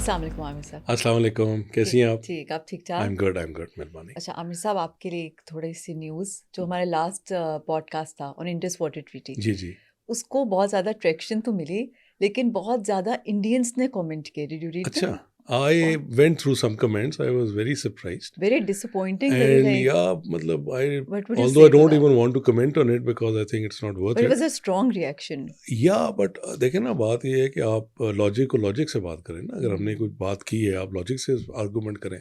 السلام علیکم عامر صاحب. السلام علیکم، کیسی ہیں آپ؟ ٹھیک، آپ ٹھیک آئی ٹھاک؟ ایم گڈ مہربانی. اچھا عامر صاحب، آپ کے لیے ایک تھوڑی سی نیوز. جو ہمارے لاسٹ پوڈ کاسٹ تھا آن انڈس واٹر ٹریٹی، جی جی. اس کو بہت زیادہ ٹریکشن تو ملی، لیکن بہت زیادہ انڈینس نے کامنٹ کیے. ڈیڈ یو ریڈ اچھا، دم؟ I went through some comments, I was very surprised very disappointing, very and like یا مطلب what would you although say I to don't that? even want to comment on it because I think it's not worth But it it. was a strong reaction. But دیکھیں نا، بات یہ ہے کہ آپ logic کو لاجک سے بات کریں نا. اگر ہم نے کوئی بات کی ہے، آپ لاجک سے آرگومنٹ کریں.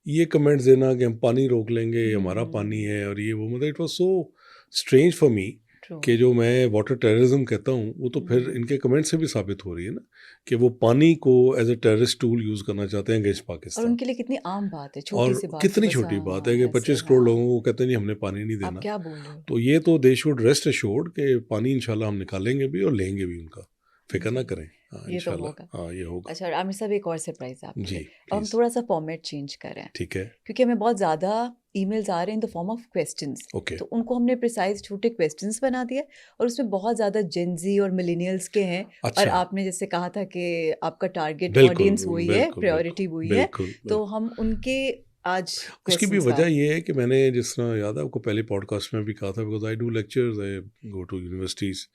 یہ کمنٹس دینا کہ ہم پانی روک لیں گے، یہ ہمارا پانی ہے اور یہ وہ، مطلب it was so strange for me True. کہ جو میں واٹر ٹیررزم کہتا ہوں وہ تو پھر ان کے کمنٹ سے بھی ثابت ہو رہی ہے نا کہ وہ پانی کو as a terrorist tool use کرنا چاہتے ہیں اگینسٹ اور پاکستان. ان کے لیے کتنی عام بات ہے، اور چھوٹی سی بات. کتنی چھوٹی بات ہے کہ 25 کروڑ لوگوں کو کہتے ہیں نہیں ہم نے پانی نہیں دینا. آپ کیا بول رہے ہو؟ تو یہ تو دے شوڈ ریسٹ ایشورڈ کہ پانی انشاءاللہ ہم نکالیں گے بھی اور لیں گے بھی، ان کا فکر نہ کریں. یہ تو ہوگا. ہاں یہ ہوگا. اچھا عامر صاحب، ایک اور سرپرائز ہے آپ کے جی لیے. اب ہم پلیز. تھوڑا سا فارمیٹ چینج کر رہے ہیں ٹھیک ہے. کیونکہ ہمیں بہت زیادہ ای میلز آ رہے ہیں in the form of questions. Okay. تو ان کو ہم نے پریسائز چھوٹے کویسچنس بنا دیا، اور اس میں بہت زیادہ جینزی اور ملینیلس کے ہیں. اور آپ نے جیسے کہا تھا کہ آپ کا ٹارگیٹ آڈینس وہی ہے، پریورٹی وہی ہے، تو ہم ان کے آج اس کی بھی وجہ یہ ہے کہ میں نے جس طرح یاد ہے آپ کو پہلے پوڈ کاسٹ میں بھی کہا تھا، because I do lectures, I go to universities,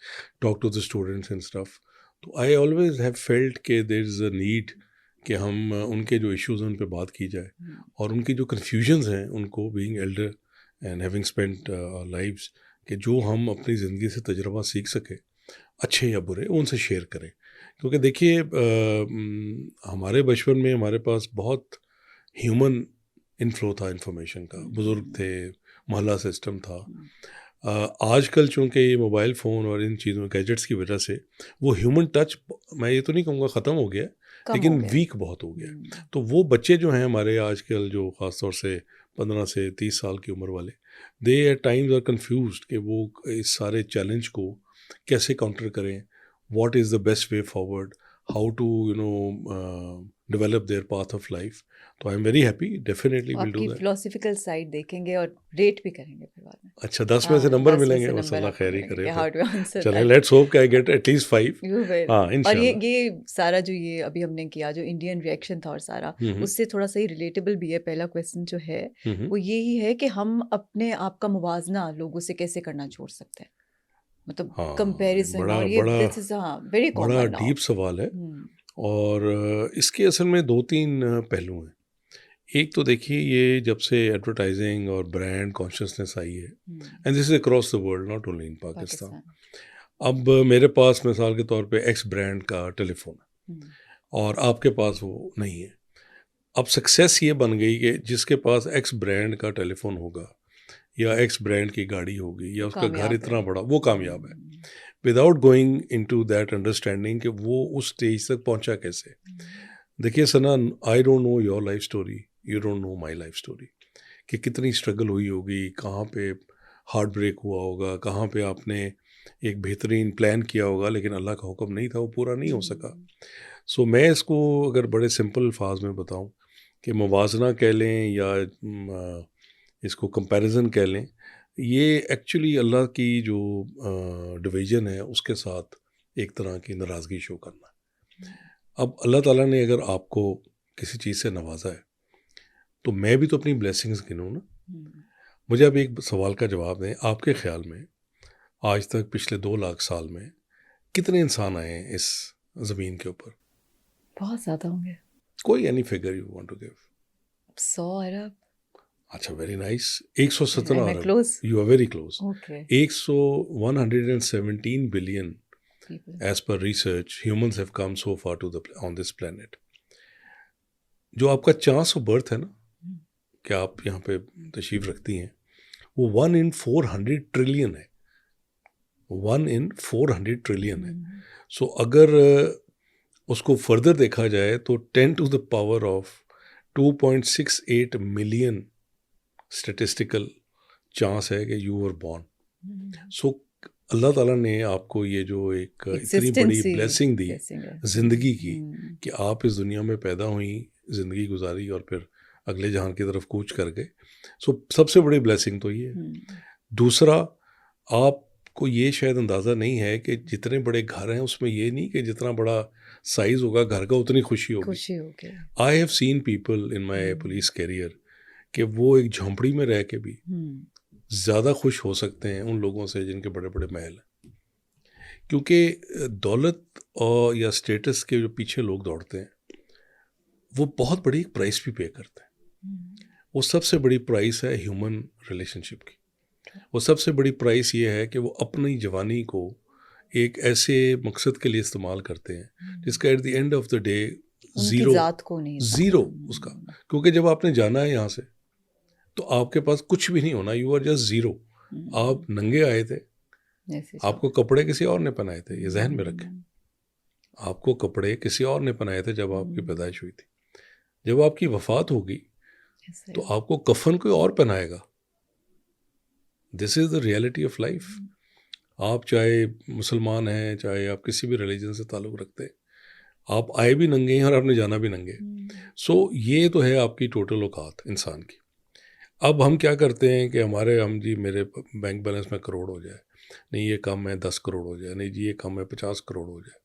talk to the students and stuff. تو آئی آلویز ہیو فیلٹ کہ دیر از اے نیڈ کہ ہم ان کے جو ایشوز ہیں ان پہ بات کی جائے، اور ان کی جو کنفیوژنز ہیں ان کو being elder and having spent lives, کہ جو ہم اپنی زندگی سے تجربہ سیکھ سکیں اچھے یا برے، ان سے شیئر کریں. کیونکہ دیکھیے ہمارے بچپن میں ہمارے پاس بہت ہیومن انفلو تھا انفارمیشن کا، بزرگ تھے، محلہ سسٹم تھا. آج کل چونکہ یہ موبائل فون اور ان چیزوں گیجٹس کی وجہ سے وہ ہیومن ٹچ، میں یہ تو نہیں کہوں گا ختم ہو گیا، لیکن ویک بہت ہو گیا. تو وہ بچے جو ہیں ہمارے آج کل، جو خاص طور سے 15 سے 30 سال کی عمر والے، they at times are confused کہ وہ اس سارے چیلنج کو کیسے کاؤنٹر کریں، what is the best way forward, how to develop their path of life. تو I am very happy, definitely will do that. Philosophical side دیکیں گے اور ریٹ بھی کریں گے پھر بعد میں. اچھا 10 میں سے نمبر ملیں گے، بس اللہ خیر ہی کرے. چلیں اور لیٹس ہوپ کہ آئی گیٹ ایٹ لیسٹ 5. ہاں انشاءاللہ. یہ سارا جو یہ ابھی ہم نے کیا، جو انڈین ریئیکشن تھا اور سارا، اس سے تھوڑا سا ہی ریلیٹیبل بھی ہے. پہلا کویسچن جو ہے وہ یہی ہے کہ ہم اپنے آپ کا موازنہ لوگوں سے کیسے کرنا چھوڑ سکتے ہیں، مطلب کمپیریزن. اور یہ ویری کامن، بڑا ڈیپ سوال ہے، اور اس کے اصل میں 2-3 پہلو ہیں. ایک تو دیکھیے، یہ جب سے ایڈورٹائزنگ اور برانڈ کانشیسنیس آئی ہے، and this is across the world, not only in Pakistan. اب میرے پاس مثال کے طور پہ ایکس برانڈ کا ٹیلی فون ہے اور آپ کے پاس وہ نہیں ہے. اب سکسیس یہ بن گئی کہ جس کے پاس ایکس برانڈ کا ٹیلی فون ہوگا یا ایکس برانڈ کی گاڑی ہوگی یا اس کا گھر اتنا بڑا، وہ کامیاب ہے، without going into that understanding کہ وہ اس اسٹیج تک پہنچا کیسے. دیکھیے Sana, I don't know your life story, you don't know my life story, کہ کتنی اسٹرگل ہوئی ہوگی، کہاں پہ ہارٹ بریک ہوا ہوگا، کہاں پہ آپ نے ایک بہترین پلان کیا ہوگا لیکن اللہ کا حکم نہیں تھا، وہ پورا نہیں ہو سکا. سو میں اس کو اگر بڑے سمپل الفاظ میں بتاؤں کہ موازنہ کہہ لیں یا اس کو کمپیریزن کہہ لیں، یہ ایکچولی اللہ کی جو ڈویژن ہے اس کے ساتھ ایک طرح کی ناراضگی شو کرنا. اب اللہ تعالیٰ نے اگر آپ کو کسی چیز سے نوازا ہے تو میں بھی تو اپنی بلیسنگز گنوں نا. مجھے اب ایک سوال کا جواب دیں، آپ کے خیال میں آج تک پچھلے 2 لاکھ سال میں کتنے انسان آئے ہیں اس زمین کے اوپر؟ بہت زیادہ ہوں گے. کوئی any figure you want to give? 100 ارب. اچھا ویری نائس. 117 ارب. You are very close. 117 billion as per research humans have come so far to on this planet. جو آپ کا چانس آف برتھ ہے نا کہ آپ یہاں پہ تشریف رکھتی ہیں، وہ 1 in 400 ٹریلین ہے. 1 in 400 ٹریلین ہے. سو اگر اس کو فردر دیکھا جائے تو 10 to the power of 2.68 million statistical chance ہے کہ یو آر بورن. سو اللہ تعالیٰ نے آپ کو یہ جو ایک اتنی بڑی بلیسنگ دی زندگی کی کہ آپ اس دنیا میں پیدا ہوئیں، زندگی گزاری اور پھر اگلے جہان کی طرف کوچ کر گئے. سو سب سے بڑی بلیسنگ تو یہ ہے. دوسرا، آپ کو یہ شاید اندازہ نہیں ہے کہ جتنے بڑے گھر ہیں اس میں یہ نہیں کہ جتنا بڑا سائز ہوگا گھر کا اتنی خوشی ہوگی. I have seen people in my police career کہ وہ ایک جھونپڑی میں رہ کے بھی زیادہ خوش ہو سکتے ہیں ان لوگوں سے جن کے بڑے بڑے محل ہیں. کیونکہ دولت اور یا اسٹیٹس کے جو پیچھے لوگ دوڑتے ہیں وہ بہت بڑی ایک پرائس بھی پے کرتے ہیں. وہ سب سے بڑی پرائس ہے ہیومن ریلیشن شپ کی. وہ سب سے بڑی پرائس یہ ہے کہ وہ اپنی جوانی کو ایک ایسے مقصد کے لیے استعمال کرتے ہیں جس کا at the end of the day zero اس کا. کیونکہ جب آپ نے جانا ہے یہاں سے تو آپ کے پاس کچھ بھی نہیں ہونا. You are just zero. آپ ننگے آئے تھے, آپ کو کپڑے کسی اور نے پہنائے تھے, یہ ذہن میں رکھیں. آپ کو کپڑے کسی اور نے پہنائے تھے جب آپ کی پیدائش ہوئی تھی. جب آپ کی وفات ہوگی تو آپ کو کفن کوئی اور پہنائے گا. دس is the reality of life. آپ چاہے مسلمان ہیں, چاہے آپ کسی بھی ریلیجن سے تعلق رکھتے ہیں, آپ آئے بھی ننگے ہیں اور آپ نے جانا بھی ننگے. سو یہ تو ہے آپ کی ٹوٹل اوقات انسان کی. اب ہم کیا کرتے ہیں کہ میرے بینک بیلنس میں کروڑ ہو جائے, نہیں یہ کم ہے 10 کروڑ ہو جائے, نہیں جی یہ کم ہے 50 کروڑ ہو جائے.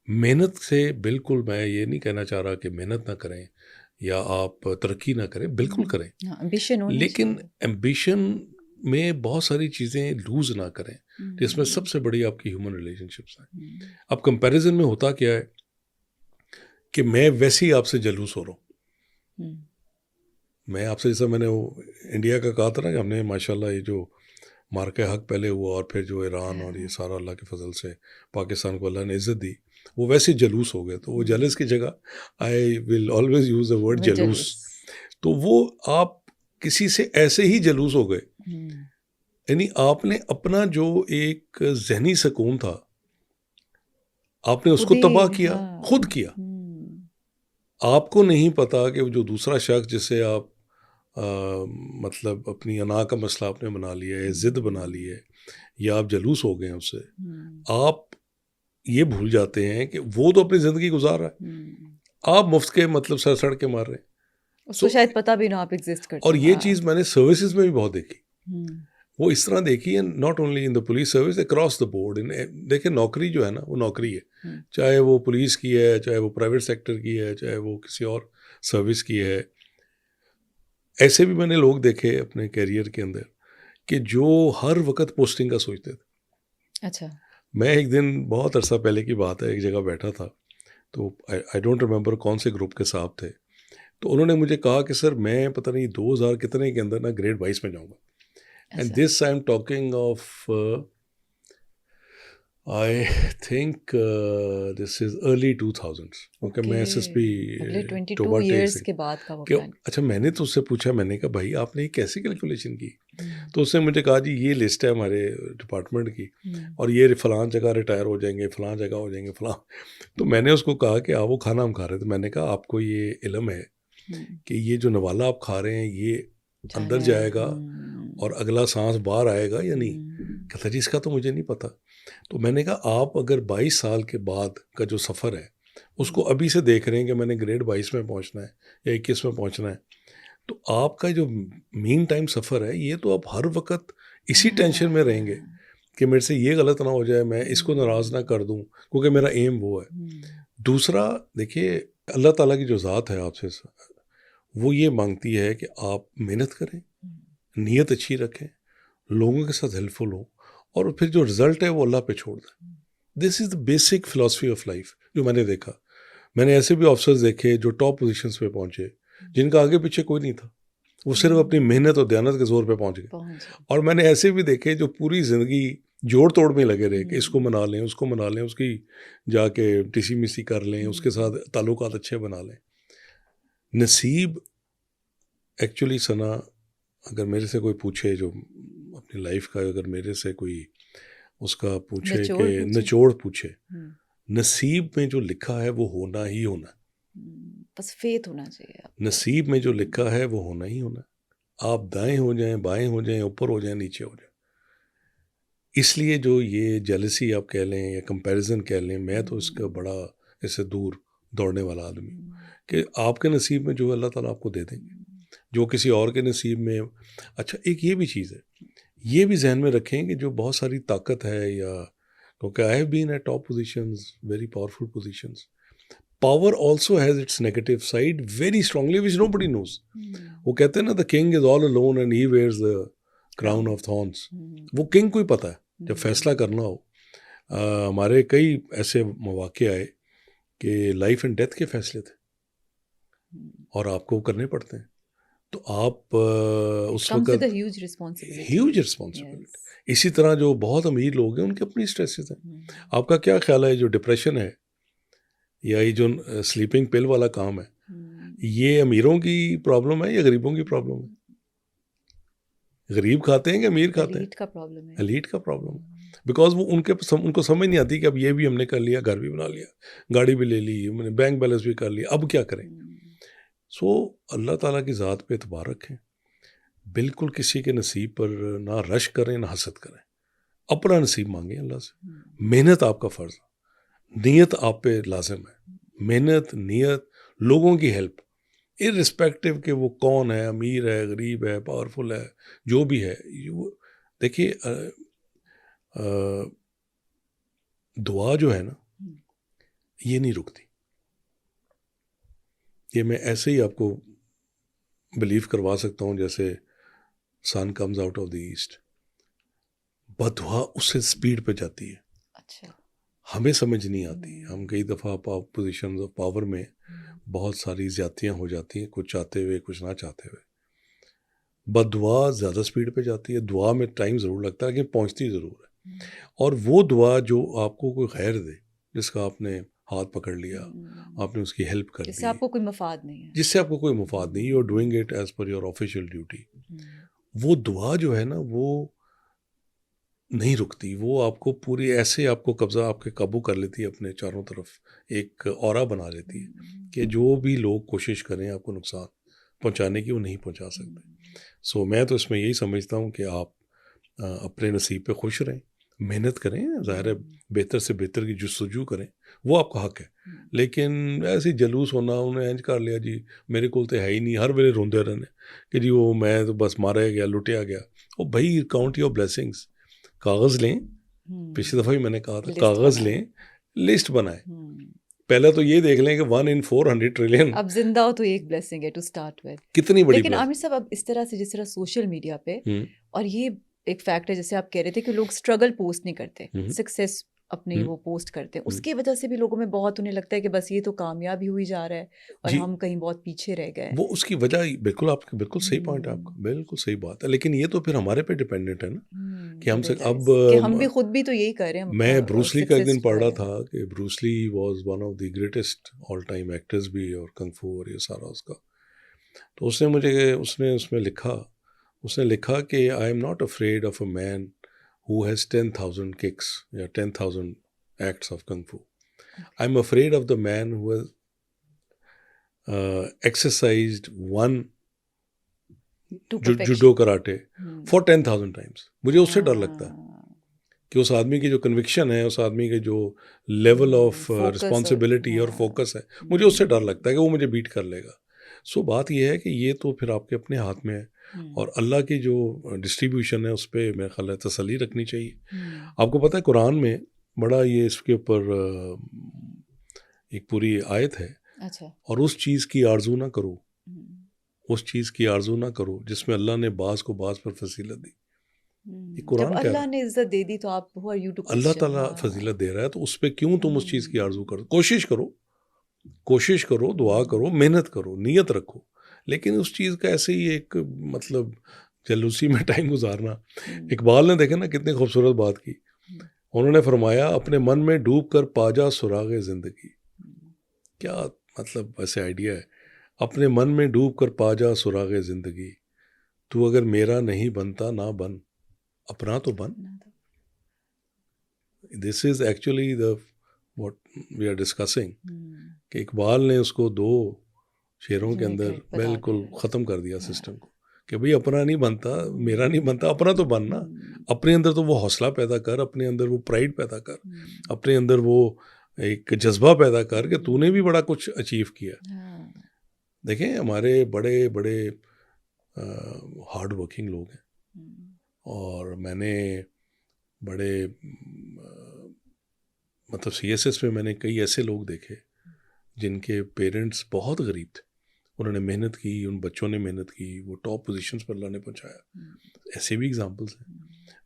محنت سے بالکل میں یہ نہیں کہنا چاہ رہا کہ محنت نہ کریں یا آپ ترقی نہ کریں, بالکل کریں, لیکن ایمبیشن میں بہت ساری چیزیں لوز نہ کریں جس میں سب سے بڑی آپ کی ہیومن ریلیشن شپس ہیں. اب کمپیریزن میں ہوتا کیا ہے کہ میں ویسے ہی آپ سے جلوس ہو رہا ہوں. میں آپ سے جیسا میں نے وہ انڈیا کا کہا تھا نا کہ ہم نے ماشاءاللہ یہ جو مارکہ حق پہلے ہوا اور پھر جو ایران اور یہ سارا اللہ کے فضل سے پاکستان کو اللہ نے عزت دی, وہ ویسے جلوس ہو گئے. تو وہ جلس کی جگہ I will always use the word جلوس. تو وہ آپ کسی سے ایسے ہی جلوس ہو گئے, یعنی آپ نے اپنا جو ایک ذہنی سکون تھا آپ نے اس کو تباہ کیا, خود کیا. آپ کو نہیں پتا کہ جو دوسرا شخص جسے آپ مطلب اپنی انا کا مسئلہ آپ نے بنا لیا ہے, ضد بنا لی ہے, یا آپ جلوس ہو گئے ہیں اس سے, آپ یہ بھول جاتے ہیں کہ وہ تو اپنی زندگی گزار رہا ہے, آپ مفت کے مطلب سر سڑ کے مار رہے ہیں, اس کو شاید پتہ بھی نہ آپ ایگزسٹ کرتے. اور یہ چیز میں نے سروسز میں بھی بہت دیکھی. وہ اس طرح دیکھی ہے, not only in the police service, across the board. دیکھیں نوکری جو ہے نا وہ نوکری ہے, چاہے وہ پولیس کی ہے, چاہے وہ پرائیویٹ سیکٹر کی ہے, چاہے وہ کسی اور سروس کی ہے. ایسے بھی میں نے لوگ دیکھے اپنے کیریئر کے اندر کہ جو ہر وقت پوسٹنگ کا سوچتے تھے. اچھا. میں ایک دن بہت عرصہ پہلے کی بات ہے, ایک جگہ بیٹھا تھا, تو آئی ڈونٹ ریمبر کون سے گروپ کے صاحب تھے, تو انہوں نے مجھے کہا کہ سر میں پتہ نہیں 2000 کتنے کے اندر نا گریڈ 22 میں جاؤں گا. And this I'm talking of, I think this is early 2000s. Okay, میں SSP 22 years کے بعد کا وہ پلان. اچھا, میں نے تو اس سے پوچھا, میں نے کہا بھائی آپ نے یہ کیسے کیلکولیشن کی؟ تو اس نے مجھے کہا جی یہ لسٹ ہے ہمارے ڈپارٹمنٹ کی, اور یہ فلاں جگہ ریٹائر ہو جائیں گے, فلاں جگہ ہو جائیں گے, فلاں. تو میں نے اس کو کہا کہ آپ وہ کھانا ہم کھا رہے تھے, میں نے کہا آپ کو یہ علم ہے کہ یہ جو نوالا آپ کھا رہے ہیں یہ اندر جائے گا اور اگلا سانس باہر آئے گا یا نہیں؟ کہتا جی اس کا تو مجھے نہیں پتا. تو میں نے کہا آپ اگر 22 سال کے بعد کا جو سفر ہے اس کو ابھی سے دیکھ رہے ہیں کہ میں نے گریڈ 22 میں پہنچنا ہے یا 21 میں پہنچنا ہے, تو آپ کا جو مین ٹائم سفر ہے یہ تو آپ ہر وقت اسی ٹینشن میں رہیں گے کہ میرے سے یہ غلط نہ ہو جائے, میں اس کو ناراض نہ کر دوں, کیونکہ میرا ایم وہ ہے. دوسرا دیکھیے, اللہ تعالیٰ کی جو ذات ہے آپ سے وہ یہ مانگتی ہے کہ آپ محنت کریں, نیت اچھی رکھیں, لوگوں کے ساتھ ہیلپ فل ہوں, اور پھر جو رزلٹ ہے وہ اللہ پہ چھوڑ دیں. This is the basic philosophy of life جو میں نے دیکھا. میں نے ایسے بھی آفسرز دیکھے جو ٹاپ پوزیشنز پہ پہنچے جن کا آگے پیچھے کوئی نہیں تھا, وہ صرف اپنی محنت اور دیانت کے زور پہ پہنچ گئے. اور میں نے ایسے بھی دیکھے جو پوری زندگی جوڑ توڑ میں لگے رہے کہ اس کو منا لیں, اس کو منا لیں, اس کی جا کے ٹیسی میسی کر لیں, اس کے ساتھ تعلقات اچھے بنا لیں. نصیب ایکچولی ثنا, اگر میرے سے کوئی پوچھے جو اپنی لائف کا, اگر میرے سے کوئی اس کا پوچھے کہ نچوڑ پوچھے, نصیب میں جو لکھا ہے وہ ہونا ہی ہونا, بس فیتھ ہونا چاہیے. نصیب میں جو لکھا ہے وہ ہونا ہی ہونا. آپ دائیں ہو جائیں, بائیں ہو جائیں, اوپر ہو جائیں, نیچے ہو جائیں. اس لیے جو یہ جیلسی آپ کہہ لیں یا کمپیریزن کہہ لیں, میں تو اس کا بڑا اس سے دور دوڑنے والا آدمی ہوں کہ آپ کے نصیب میں جو اللہ تعالیٰ آپ کو دے دیں گے, جو کسی اور کے نصیب میں. اچھا ایک یہ بھی چیز ہے, یہ بھی ذہن میں رکھیں کہ جو بہت ساری طاقت ہے یا کیونکہ I have been at top positions very powerful positions. Power also has its negative side very strongly which nobody knows. وہ کہتے ہیں نا the king is all alone and he wears the crown of thorns. وہ king کو ہی پتہ ہے جب فیصلہ کرنا ہو. ہمارے کئی ایسے مواقع آئے کہ لائف اینڈ ڈیتھ کے فیصلے تھے اور آپ کو کرنے پڑتے ہیں. تو آپ اس وقت ہیوج رسپانسبلٹی. اسی طرح جو بہت امیر لوگ ہیں ان کے اپنی اسٹریسز ہیں. آپ کا کیا خیال ہے جو ڈپریشن ہے یا یہ جو سلیپنگ پل والا کام ہے یہ امیروں کی پرابلم ہے یا غریبوں کی پرابلم ہے؟ غریب کھاتے ہیں کہ امیر کھاتے ہیں؟ ایلیٹ کا پرابلم ہے. بیکاز وہ ان کو سمجھ نہیں آتی کہ اب یہ بھی ہم نے کر لیا, گھر بھی بنا لیا, گاڑی بھی لے لی, ہم نے بینک بیلنس بھی کر لیا, اب کیا کریں؟ سو اللہ تعالیٰ کی ذات پہ اعتبار رکھیں. بالکل کسی کے نصیب پر نہ رش کریں نہ حسد کریں. اپنا نصیب مانگیں اللہ سے. محنت آپ کا فرض ہے, نیت آپ پہ لازم ہے. محنت, نیت, لوگوں کی ہیلپ ارسپیکٹو کہ وہ کون ہے, امیر ہے, غریب ہے, پاورفل ہے, جو بھی ہے. دیکھیے دعا جو ہے نا یہ نہیں رکتی. یہ میں ایسے ہی آپ کو بلیو کروا سکتا ہوں جیسے sun comes out of the east. بدعا اس سے سپیڈ پہ جاتی ہے. اچھا, ہمیں سمجھ نہیں آتی. ہم کئی دفعہ پوزیشنز آف پاور میں بہت ساری زیادتیاں ہو جاتی ہیں, کچھ چاہتے ہوئے کچھ نہ چاہتے ہوئے. بدعا زیادہ سپیڈ پہ جاتی ہے. دعا میں ٹائم ضرور لگتا ہے لیکن پہنچتی ضرور ہے. اور وہ دعا جو آپ کو کوئی خیر دے, جس کا آپ نے ہاتھ پکڑ لیا, آپ نے اس کی ہیلپ کر دی, جس سے آپ کو کوئی مفاد نہیں ہے, جس سے آپ کو کوئی مفاد نہیں, you are doing it as per your official duty. وہ دعا جو ہے نا وہ نہیں رکتی. وہ آپ کو پوری ایسے آپ کو قبضہ آپ کے قابو کر لیتی ہے, اپنے چاروں طرف ایک اورا بنا لیتی ہے کہ جو بھی لوگ کوشش کریں آپ کو نقصان پہنچانے کی وہ نہیں پہنچا سکتے. سو میں تو اس میں یہی سمجھتا ہوں کہ آپ اپنے نصیب پہ خوش رہیں, محنت کریں, ظاہر ہے بہتر سے بہتر کی جستجو کریں, وہ آپ کا حق ہے. لیکن ایسے جلوس ہونا, انہیں اینج کر لیا جی میرے کو تو ہے ہی نہیں, ہر ویلے روندے رہنے کہ جی وہ میں تو بس مارا گیا, لٹیا گیا. وہ بھائی کاؤنٹ یور بلیسنگس. کاغذ لیں, پچھلی دفعہ بھی میں نے کہا تھا کاغذ لیں, لسٹ بنائیں. پہلے تو یہ دیکھ لیں کہ 1 in 400 ٹریلین اب زندہ ہو تو ایک بلیسنگ ہے ٹو سٹارٹ ود. کتنی بڑی. لیکن عامر صاحب اب اس طرح سے جس طرح سوشل میڈیا پہ, اور یہ ایک فیکٹ ہے جیسے آپ کہہ رہے تھے کہ لوگ اسٹرگل پوسٹ نہیں کرتے, سکسیس اپنی وہ پوسٹ کرتے ہیں, اس کی وجہ سے بھی لوگوں میں بہت انہیں لگتا ہے کہ بس یہ تو کامیاب ہی ہوئی جا رہا ہے اور ہم کہیں بہت پیچھے رہ گئے. وہ اس کی وجہ بالکل آپ کی بالکل صحیح پوائنٹ ہے آپ کا, بالکل صحیح بات ہے. لیکن یہ تو پھر ہمارے پہ ڈیپینڈنٹ ہے نا کہ ہم سے اب کہ ہم بھی خود بھی تو یہی کر رہے ہیں. میں بروس لی کا ایک دن پڑھ رہا تھا کہ بروس لی was one of the greatest all time actors بھی, اور کنگ فو اور یہ سارا اس کا. تو اس نے مجھے اس نے لکھا کہ I am not afraid of a man who has 10,000 kicks یا 10,000 acts of kung fu. I'm afraid of the man who has exercised one judo karate for 10,000 times. مجھے اس سے ڈر لگتا ہے کہ اس آدمی کی جو کنوکشن ہے, اس آدمی کے جو لیول آف رسپانسبلٹی اور فوکس ہے, مجھے اس سے ڈر لگتا ہے کہ وہ مجھے بیٹ کر لے گا. سو بات یہ ہے کہ یہ تو پھر آپ کے اپنے ہاتھ میں ہے, اور اللہ کی جو ڈسٹریبیوشن ہے اس پہ میرا خیال ہے تسلی رکھنی چاہیے. آپ کو پتہ ہے قرآن میں بڑا یہ اس کے اوپر ایک پوری آیت ہے, اور اس چیز کی آرزو نہ کرو, اس چیز کی آرزو نہ کرو جس میں اللہ نے بعض کو بعض پر فضیلت دی. یہ قرآن جب اللہ نے عزت دے دی تو آپ اللہ تعالیٰ فضیلت دے رہا ہے, تو اس پہ کیوں تم اس چیز کی آرزو کرو. کوشش کرو, دعا کرو, محنت کرو, نیت رکھو, لیکن اس چیز کا ایسے ہی ایک مطلب جلوسی میں ٹائم گزارنا. اقبال نے دیکھا نا کتنی خوبصورت بات کی, انہوں نے فرمایا اپنے من میں ڈوب کر پا جا سراغ زندگی. کیا مطلب ایسے آئیڈیا ہے, اپنے من میں ڈوب کر پا جا سراغ زندگی, تو اگر میرا نہیں بنتا نہ بن, اپنا تو بن. This is actually the what we are discussing, کہ اقبال نے اس کو 2 شعروں کے اندر بالکل ختم کر دیا سسٹم کو, کہ بھئی اپنا نہیں بنتا, میرا نہیں بنتا, اپنا تو بننا. اپنے اندر تو وہ حوصلہ پیدا کر, اپنے اندر وہ پرائڈ پیدا کر, اپنے اندر وہ ایک جذبہ پیدا کر کہ تو نے بھی بڑا کچھ اچیو کیا. دیکھیں ہمارے بڑے بڑے ہارڈ ورکنگ لوگ ہیں, اور میں نے بڑے مطلب سی ایس ایس میں میں نے کئی ایسے لوگ دیکھے جن کے پیرنٹس بہت غریب تھے, انہوں نے محنت کی, ان بچوں نے محنت کی, وہ ٹاپ پوزیشنز پر اللہ نے پہنچایا. ایسے بھی اگزامپلس ہیں.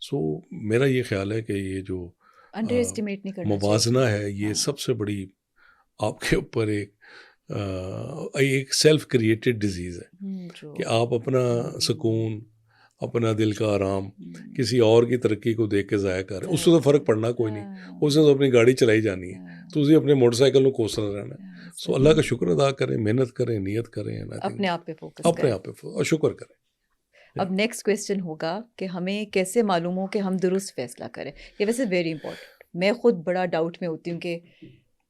سو میرا یہ خیال ہے کہ یہ جو انڈر ایسٹیمیٹ نہیں کرنا موازنہ ہے یہ سب سے بڑی آپ کے اوپر ایک سیلف کریٹڈ ڈیزیز ہے کہ آپ اپنا سکون, اپنا دل کا آرام کسی اور کی ترقی کو دیکھ کے ضائع کر رہے ہیں. اس سے تو فرق پڑنا کوئی نہیں, اس سے تو اپنی گاڑی چلائی جانی ہے, تو اسی اپنے موٹر سائیکل کو کوسنا رہنا ہے. سو اللہ کا شکر ادا کریں, محنت کریں, نیت کریں, اپنے آپ پہ فوکس اپنے آپ پہ اور شکر کریں. اب نیکسٹ کویسچن ہوگا کہ ہمیں کیسے معلوم ہو کہ ہم درست فیصلہ کریں. یہ ویسے ویری امپورٹنٹ, میں خود بڑا ڈاؤٹ میں ہوتی ہوں کہ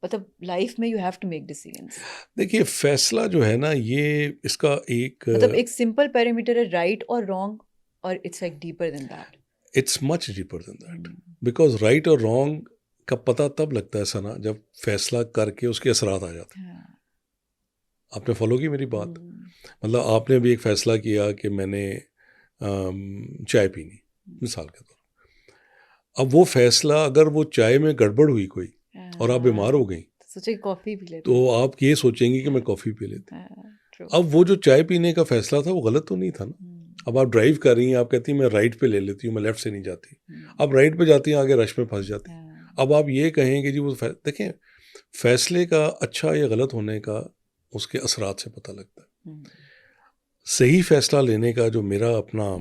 مطلب لائف میں یو ہیو ٹو میک ڈیسیژنس. دیکھیے فیصلہ جو ہے نا یہ اس کا مطلب ایک سمپل پیرامیٹر ہے رائٹ اور رانگ, اور it's like deeper than that. It's much deeper than that, because right اور رانگ کا پتہ تب لگتا ہے سنا جب فیصلہ کر کے اس کے اثرات آ جاتے ہیں. آپ نے فالو کی میری بات؟ مطلب آپ نے بھی ایک فیصلہ کیا کہ میں نے چائے پینی مثال کے طور پر, اب وہ فیصلہ اگر وہ چائے میں گڑبڑ ہوئی کوئی اور آپ بیمار ہو گئیں سوچے کافی پی لیتے, تو آپ یہ سوچیں گی کہ میں کافی پی لیتی. اب وہ جو چائے پینے کا فیصلہ تھا وہ غلط تو نہیں تھا نا. اب آپ ڈرائیو کر رہی ہیں, آپ کہتی ہیں میں رائٹ پہ لے لیتی ہوں, میں لیفٹ سے نہیں جاتی. اب رائٹ پہ جاتی ہیں, آگے رش میں پھنس جاتی ہیں. اب آپ یہ کہیں کہ جی وہ دیکھیں فیصلے کا اچھا یا غلط ہونے کا اس کے اثرات سے پتہ لگتا ہے. صحیح فیصلہ لینے کا جو میرا اپنا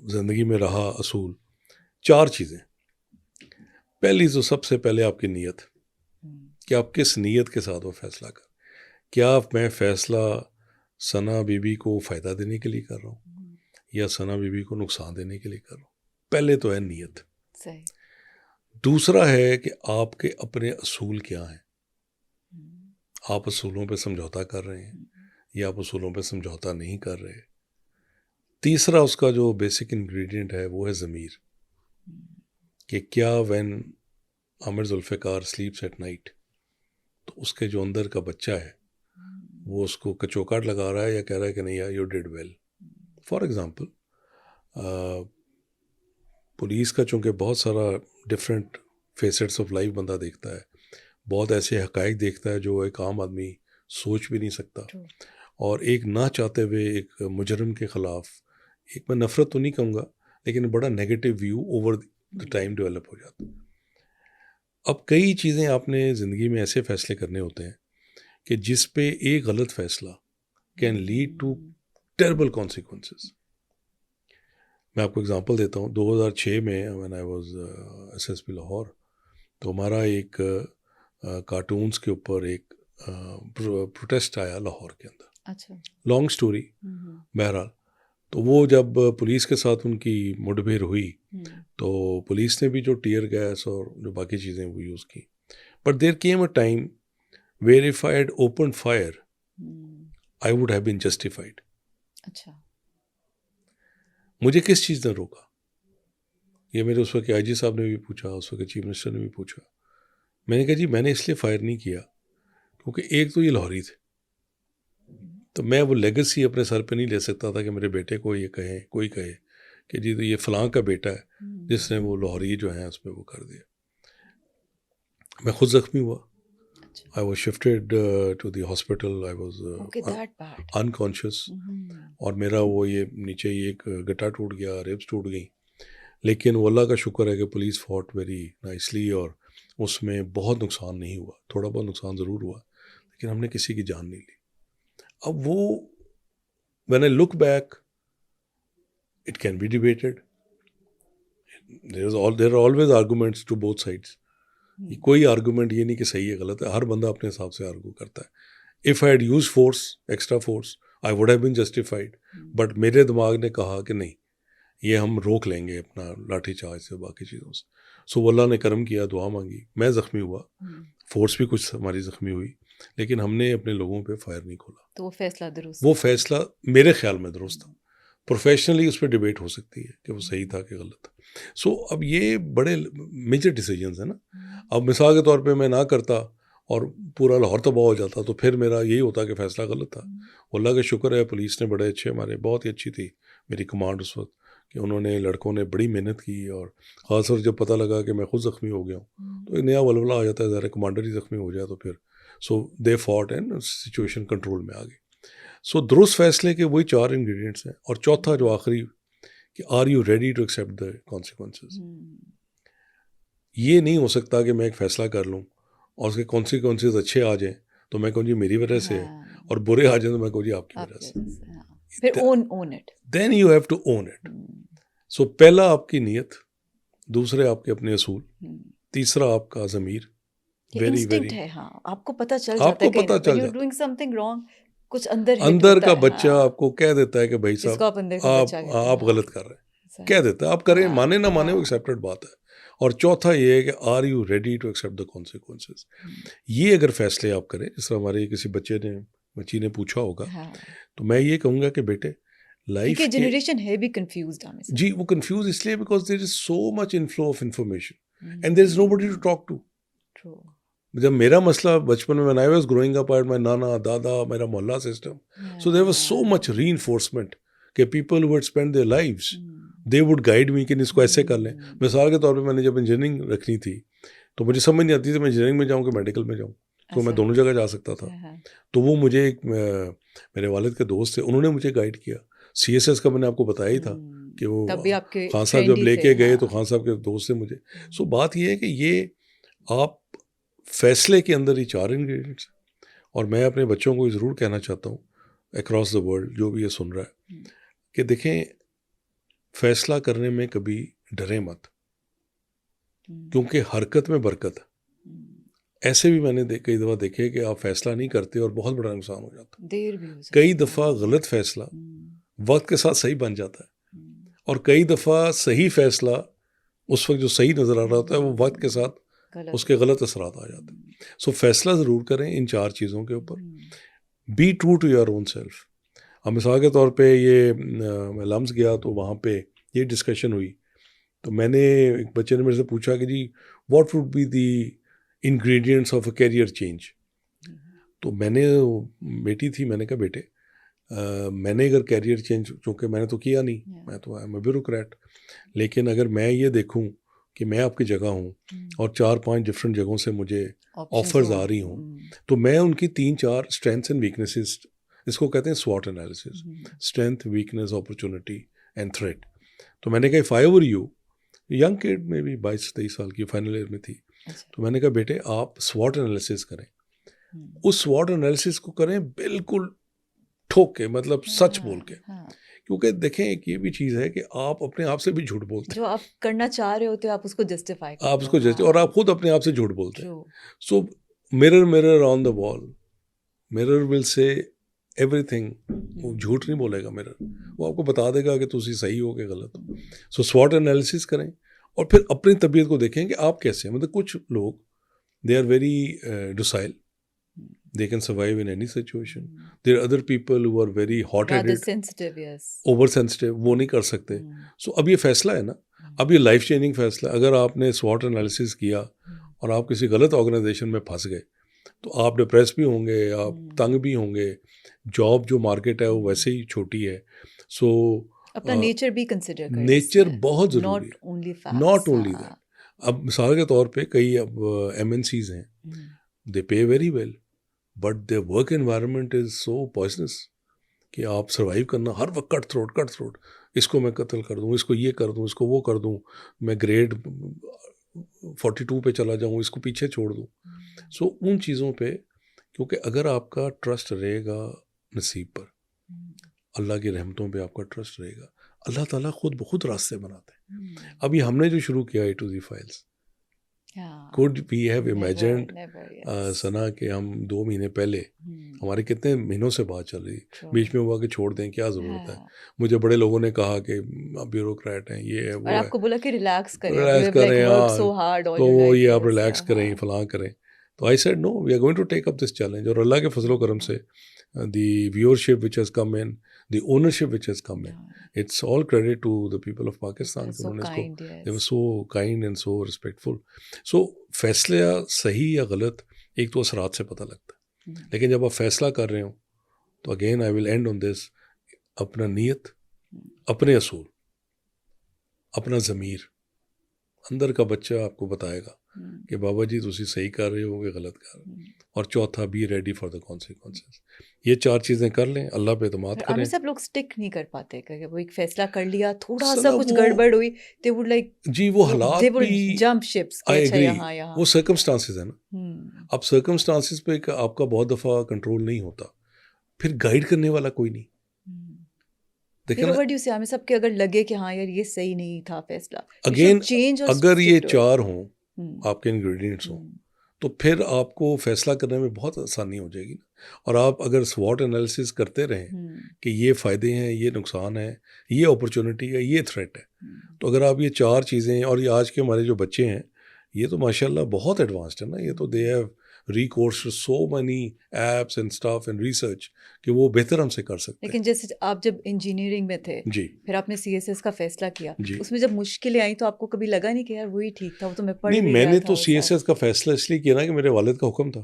زندگی میں رہا اصول, 4 چیزیں. پہلی تو سب سے پہلے آپ کی نیت, کہ آپ کس نیت کے ساتھ وہ فیصلہ کر. کیا میں فیصلہ ثنا بی بی کو فائدہ دینے کے لیے کر رہا ہوں یا ثنا بی بی کو نقصان دینے کے لیے کر رہا ہوں؟ پہلے تو ہے نیت. صحیح. دوسرا ہے کہ آپ کے اپنے اصول کیا ہیں. آپ اصولوں پہ سمجھوتا کر رہے ہیں یا آپ اصولوں پہ سمجھوتا نہیں کر رہے. تیسرا اس کا جو بیسک انگریڈینٹ ہے وہ ہے ضمیر, کہ کیا when Aamir Zulfiqar sleeps at night تو اس کے جو اندر کا بچہ ہے وہ اس کو کچوکاٹ لگا رہا ہے یا کہہ رہا ہے کہ نہیں you did well. For example police کا چونکہ بہت سارا ڈفرینٹ فیسٹس آف لائف بندہ دیکھتا ہے, بہت ایسے حقائق دیکھتا ہے جو ایک عام آدمی سوچ بھی نہیں سکتا, اور ایک نہ چاہتے ہوئے ایک مجرم کے خلاف ایک میں نفرت تو نہیں کہوں گا لیکن بڑا negative view over the time develop ہو جاتا. اب کئی چیزیں آپ نے زندگی میں ایسے فیصلے کرنے ہوتے ہیں کہ جس پہ ایک غلط فیصلہ can lead to terrible consequences. میں آپ کو اگزامپل دیتا ہوں. 2006 میں when I was SSP Lahore, تو ہمارا ایک کارٹونز کے اوپر ایک پروٹیسٹ آیا لاہور کے اندر. اچھا, لانگ سٹوری. بہرحال تو وہ جب پولیس کے ساتھ ان کی مڈبھیر ہوئی تو پولیس نے بھی جو ٹیئر گیس اور جو باقی چیزیں وہ یوز کی. But there came a time where if I had opened fire I would have been justified. اچھا, مجھے کس چیز نے روکا؟ یہ میرے اس وقت آئی جی صاحب نے بھی پوچھا, اس وقت چیف منسٹر نے بھی پوچھا. میں نے کہا جی میں نے اس لیے فائر نہیں کیا کیونکہ ایک تو یہ لاہوری تھے, تو میں وہ لیگسی اپنے سر پہ نہیں لے سکتا تھا کہ میرے بیٹے کو یہ کہیں, کوئی کہے کہ جی تو یہ فلاں کا بیٹا ہے جس نے وہ لاہوری جو ہیں اس پہ وہ کر دیا. میں خود زخمی ہوا. I was shifted to the hospital. I was unconscious. اور میرا وہ یہ نیچے یہ ایک گٹا ٹوٹ گیا, ریبس ٹوٹ گئیں. لیکن وہ اللہ کا شکر ہے کہ پولیس فوٹ ویری نائسلی اور اس میں بہت نقصان نہیں ہوا. تھوڑا بہت نقصان ضرور ہوا لیکن ہم نے کسی کی جان نہیں لی. اب وہ when I look back it can be debated. There are always arguments to both sides. کوئی آرگومنٹ یہ نہیں کہ صحیح ہے غلط ہے, ہر بندہ اپنے حساب سے آرگو کرتا ہے. If I had use force, extra force, I would have been justified. But میرے دماغ نے کہا کہ نہیں, یہ ہم روک لیں گے اپنا لاٹھی چارج سے باقی چیزوں سے. سو اللہ نے کرم کیا, دعا مانگی, میں زخمی ہوا, فورس بھی کچھ ہماری زخمی ہوئی, لیکن ہم نے اپنے لوگوں پہ فائر نہیں کھولا. تو وہ فیصلہ میرے خیال میں درست تھا. پروفیشنلی اس پہ ڈیبیٹ ہو سکتی ہے کہ وہ صحیح تھا کہ غلط تھا. سو اب یہ بڑے میجر ڈیسیجنز ہیں نا. اب مثال کے طور پہ میں نہ کرتا اور پورا لاہور تباہ ہو جاتا تو پھر میرا یہی ہوتا کہ فیصلہ غلط تھا. اللہ کا شکر ہے پولیس نے بڑے اچھے ہمارے بہت ہی اچھی تھی میری کمانڈ اس وقت کہ انہوں نے لڑکوں نے بڑی محنت کی. اور خاص طور جب پتہ لگا کہ میں خود زخمی ہو گیا ہوں تو ایک نیا ولولہ آ جاتا ہے, ظاہر کمانڈر ہی زخمی ہو جائے تو پھر سو دے فاٹ اینڈ سچویشن کنٹرول میں آ گئی. سو درست فیصلے کے وہی 4 انگریڈینٹس ہیں. اور چوتھا جو آخری کہ are you ready to accept the consequences. یہ نہیں ہو سکتا کہ میں ایک فیصلہ کر لوں اور اس کے کانسیکوینسز اچھے آ جائیں تو میں کہوں جی میری وجہ سے ہے, اور برے آ جائیں تو میں کہوں جی آپ کی وجہ سے. Then you have to own it. So پہلا آپ کی نیت, دوسرے آپ کے اپنے اصول, تیسرا آپ کا ضمیر. ویری ویری آپ کو پتہ چل جاتا ہے کہ when you're doing something wrong کچھ اندر کا بچہ آپ کو کہہ دیتا ہے کہ بھائی صاحب آپ غلط کر رہے ہیں, کہہ دیتا ہے. آپ کریں مانے نہ مانے وہ ایکسیپٹڈ بات ہے. اور چوتھا یہ ہے کہ are you ready to accept the consequences. یہ اگر فیصلے آپ کریں, جس طرح ہمارے کسی بچی نے پوچھا ہوگا, تو میں یہ کہوں گا کہ بیٹے لائف کی جنریشن ہے بھی کنفیوزڈ. جی وہ کنفیوز اس لیے because there is so much inflow of information and there is nobody to talk to. جب میرا مسئلہ بچپن میں I was growing up at my نانا دادا میرا محلہ system, so there was so much reinforcement کہ people would spend their lives, they would guide me کہ اس کو ایسے کر لیں. مثال کے طور پہ میں نے جب انجینئرنگ رکھنی تھی تو مجھے سمجھ نہیں آتی تھی میں انجینئرنگ میں جاؤں کہ میڈیکل میں جاؤں, تو میں دونوں جگہ جا سکتا تھا. تو وہ مجھے میرے والد کے دوست تھے, انہوں نے مجھے گائیڈ کیا. سی ایس ایس کا میں نے آپ کو بتایا ہی تھا کہ وہ خان صاحب جب لے کے گئے تو خان صاحب کے دوست تھے مجھے. سو بات یہ ہے کہ یہ آپ فیصلے کے اندر ہی 4 انگریڈینٹس. اور میں اپنے بچوں کو ضرور کہنا چاہتا ہوں اکراس دا ورلڈ جو بھی یہ سن رہا ہے کہ دیکھیں فیصلہ کرنے میں کبھی ڈریں مت, کیونکہ حرکت میں برکت ہے. ایسے بھی میں نے کئی دفعہ دیکھے کہ آپ فیصلہ نہیں کرتے اور بہت بڑا نقصان ہو جاتا. دیر بھی کئی دفعہ غلط فیصلہ وقت کے ساتھ صحیح بن جاتا ہے, اور کئی دفعہ صحیح فیصلہ اس وقت جو صحیح نظر آ رہا ہوتا ہے وہ وقت کے ساتھ اس کے غلط اثرات آ جاتے ہیں. سو فیصلہ ضرور کریں ان 4 چیزوں کے اوپر. Be true to your own self. اب مثال کے طور پہ یہ میں لمس گیا تو وہاں پہ یہ ڈسکشن ہوئی تو میں نے ایک بچے نے میرے سے پوچھا کہ جی what would be the ingredients of a career change. تو میں نے بیٹی تھی, میں نے کہا بیٹے میں نے اگر کیریئر چینج, چونکہ میں نے تو کیا نہیں, میں تو میں بیوروکریٹ, لیکن اگر میں یہ دیکھوں کہ میں آپ کی جگہ ہوں اور 4-5 ڈفرینٹ جگہوں سے مجھے آفرز آ رہی ہوں, تو میں ان کی 3-4 اسٹرینتھس اینڈ ویکنیسز, اس کو کہتے ہیں SWOT analysis, strength weakness opportunity and threat. تو میں نے کہا if I were you, young kid میں بھی 22-23 سال کی فائنل ایئر میں تھی, تو میں نے کہا بیٹے آپ SWOT انالیسز کریں. اس SWOT انالیسز کو کریں بالکل ٹھوک کے, مطلب سچ بول کے, کیونکہ دیکھیں ایک یہ بھی چیز ہے کہ آپ اپنے آپ سے بھی جھوٹ بولتے ہیں. جو آپ کرنا چاہ رہے ہوتے ہیں آپ اس کو جسٹیفائی کرتے ہیں, آپ اس کو اور آپ خود اپنے آپ سے جھوٹ بولتے ہیں. سو mirror on the wall, mirror will say everything. وہ جھوٹ نہیں بولے گا mirror, وہ آپ کو بتا دے گا کہ تسی صحیح ہو کہ غلط ہو. سو SWOT انالیسس کریں اور پھر اپنی طبیعت کو دیکھیں کہ آپ کیسے ہیں. مطلب کچھ لوگ they are very docile, they can survive in any situation. There are other people who are very hot-headed, sensitive, yes, over sensitive, وہ نہیں کر سکتے. سو اب یہ فیصلہ ہے نا, اب یہ لائف چینجنگ فیصلہ. اگر آپ نے SWOT انالیسس کیا اور آپ کسی غلط آرگنائزیشن میں پھنس گئے تو آپ ڈپریس بھی ہوں گے, آپ تنگ بھی ہوں گے, جاب جو مارکیٹ ہے وہ ویسے ہی چھوٹی ہے. سو اپنا نیچر بھی کنسیڈر کریں, نیچر بہت ضروری ہے, ناٹ اونلی دیٹ. اب مثال کے طور پہ کئی اب MNCs ہیں, they pay very well but their work environment is so poisonous کہ آپ سروائیو کرنا ہر وقت کٹ تھروٹ, اس کو میں قتل کر دوں, اس کو یہ کر دوں, اس کو وہ کر دوں, میں گریڈ 42 پہ چلا جاؤں, اس کو پیچھے چھوڑ دوں. سو ان چیزوں پہ, کیونکہ اگر آپ کا ٹرسٹ رہے گا نصیب پر, اللہ کی رحمتوں پہ آپ کا ٹرسٹ رہے گا, اللہ تعالیٰ خود بخود راستے بناتے ہیں. ابھی ہم نے جو شروع کیا A to Z files, could we have imagined سنا کہ ہم 2 مہینے پہلے, ہمارے کتنے مہینوں سے بات چل رہی, بیچ میں ہوا کہ چھوڑ دیں, کیا ضرورت ہے. مجھے بڑے لوگوں نے کہا کہ آپ بیوروکریٹ ہیں, یہ ہے وہ ہے, آپ کو بولا کہ ریلیکس کریں, تو وہ یہ آپ ریلیکس کریں, فلاں کریں. تو I said no, we are going to take up this challenge. اور اللہ کے فضل و کرم سے the viewership which has come in, the ownership which has come in, it's all credit to the people of Pakistan. They were so kind and so respectful. So فیصلہ صحیح یا غلط ایک تو اثرات سے پتہ لگتا ہے. لیکن جب آپ فیصلہ کر رہے ہوں تو again I will and on دس, اپنا نیت, اپنے اصول, اپنا ضمیر, اندر کا بچہ آپ کو بتائے گا کہ بابا جی تسی صحیح کر رہے ہو کہ غلط کر رہے ہو. اور چوتھا be ready for the consequences. یہ 4 چیزیں کر لیں, اللہ پہ اعتماد کریں. عامر صاحب لوگ سٹک نہیں کر پاتے کہ وہ ایک فیصلہ کر لیا, تھوڑا اصل سا نا کچھ وہ گڑبڑ ہوئی, they would like جی وہ حالات they will بھی jump ships کہ آئی اچھا ایگری, یہاں وہ سرکمسٹانسز ہیں نا. اب سرکمسٹانسز پہ آپ کا بہت دفعہ کنٹرول نہیں ہوتا, پھر گائیڈ کرنے والا کوئی نہیں. دیکھیں نا what do you say عامر صاحب کہ اگر لگے کہ ہاں یار یہ صحیح نہیں تھا فیصلہ, اگین, change or اگر یہ stick to it. 4 ہوں آپ کے انگریڈینٹس ہوں تو پھر آپ کو فیصلہ کرنے میں بہت آسانی ہو جائے گی. اور آپ اگر SWOT انالیسس کرتے رہیں کہ یہ فائدے ہیں, یہ نقصان ہے, یہ اپرچونٹی ہے, یہ تھریٹ ہے, تو اگر آپ یہ 4 چیزیں, اور یہ آج کے ہمارے جو بچے ہیں یہ تو ماشاء اللہ بہت ایڈوانسڈ ہے نا, یہ تو they have recourse so many apps and staff and research کہ وہ بہتر ہم سے کر سکتے ہیں. لیکن جیسے آپ جب انجینئرنگ میں تھے جی, پھر آپ نے CSS کا فیصلہ کیا, جی, اس میں جب مشکلیں آئیں تو آپ کو کبھی لگا نہیں کہ یار وہی ٹھیک تھا, وہ تو میں پڑھ نہیں, بھی میں گیا نے تھا تو وہ سارا. CSS کا فیصلہ اس لیے کیا نا کہ میرے والد کا حکم تھا.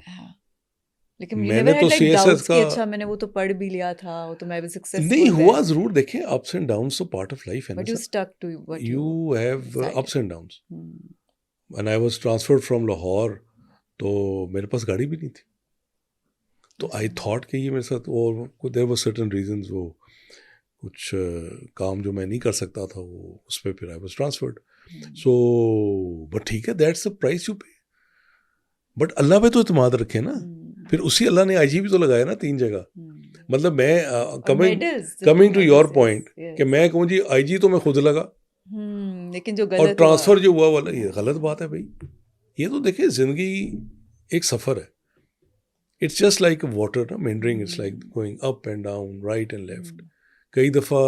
لیکن میں نے تو CSS کا اچھا میں نے وہ تو پڑھ بھی لیا تھا, وہ تو میں بھی سکسیسفل نہیں ہوا ضرور. دیکھیں اپس اینڈ ڈاؤنس تو پارٹ آف لائف ہے نا but you sir. Stick to what you have ups and downs. when I was transferred from Lahore تو میرے پاس گاڑی بھی نہیں تھی, تو آئی تھاٹ کہ یہ میرے ساتھ, اور دیر واز سرٹن ریزنز, وہ کچھ کام جو میں نہیں کر سکتا تھا وہ اس پہ پھر I was transferred. So but ٹھیک ہے, that's the price you pay. But اللہ پہ تو اعتماد رکھے نا. پھر اسی اللہ نے IG بھی تو لگایا نا 3 جگہ. مطلب میں کمنگ ٹو یور پوائنٹ کہ میں کہوں جی IG تو میں خود لگا, لیکن جو اور ٹرانسفر جو ہوا والا یہ غلط بات ہے بھائی. یہ تو دیکھیں زندگی ایک سفر ہے. اٹس جسٹ لائک واٹر نا, meandering, it's like going up and down, right and left. کئی دفعہ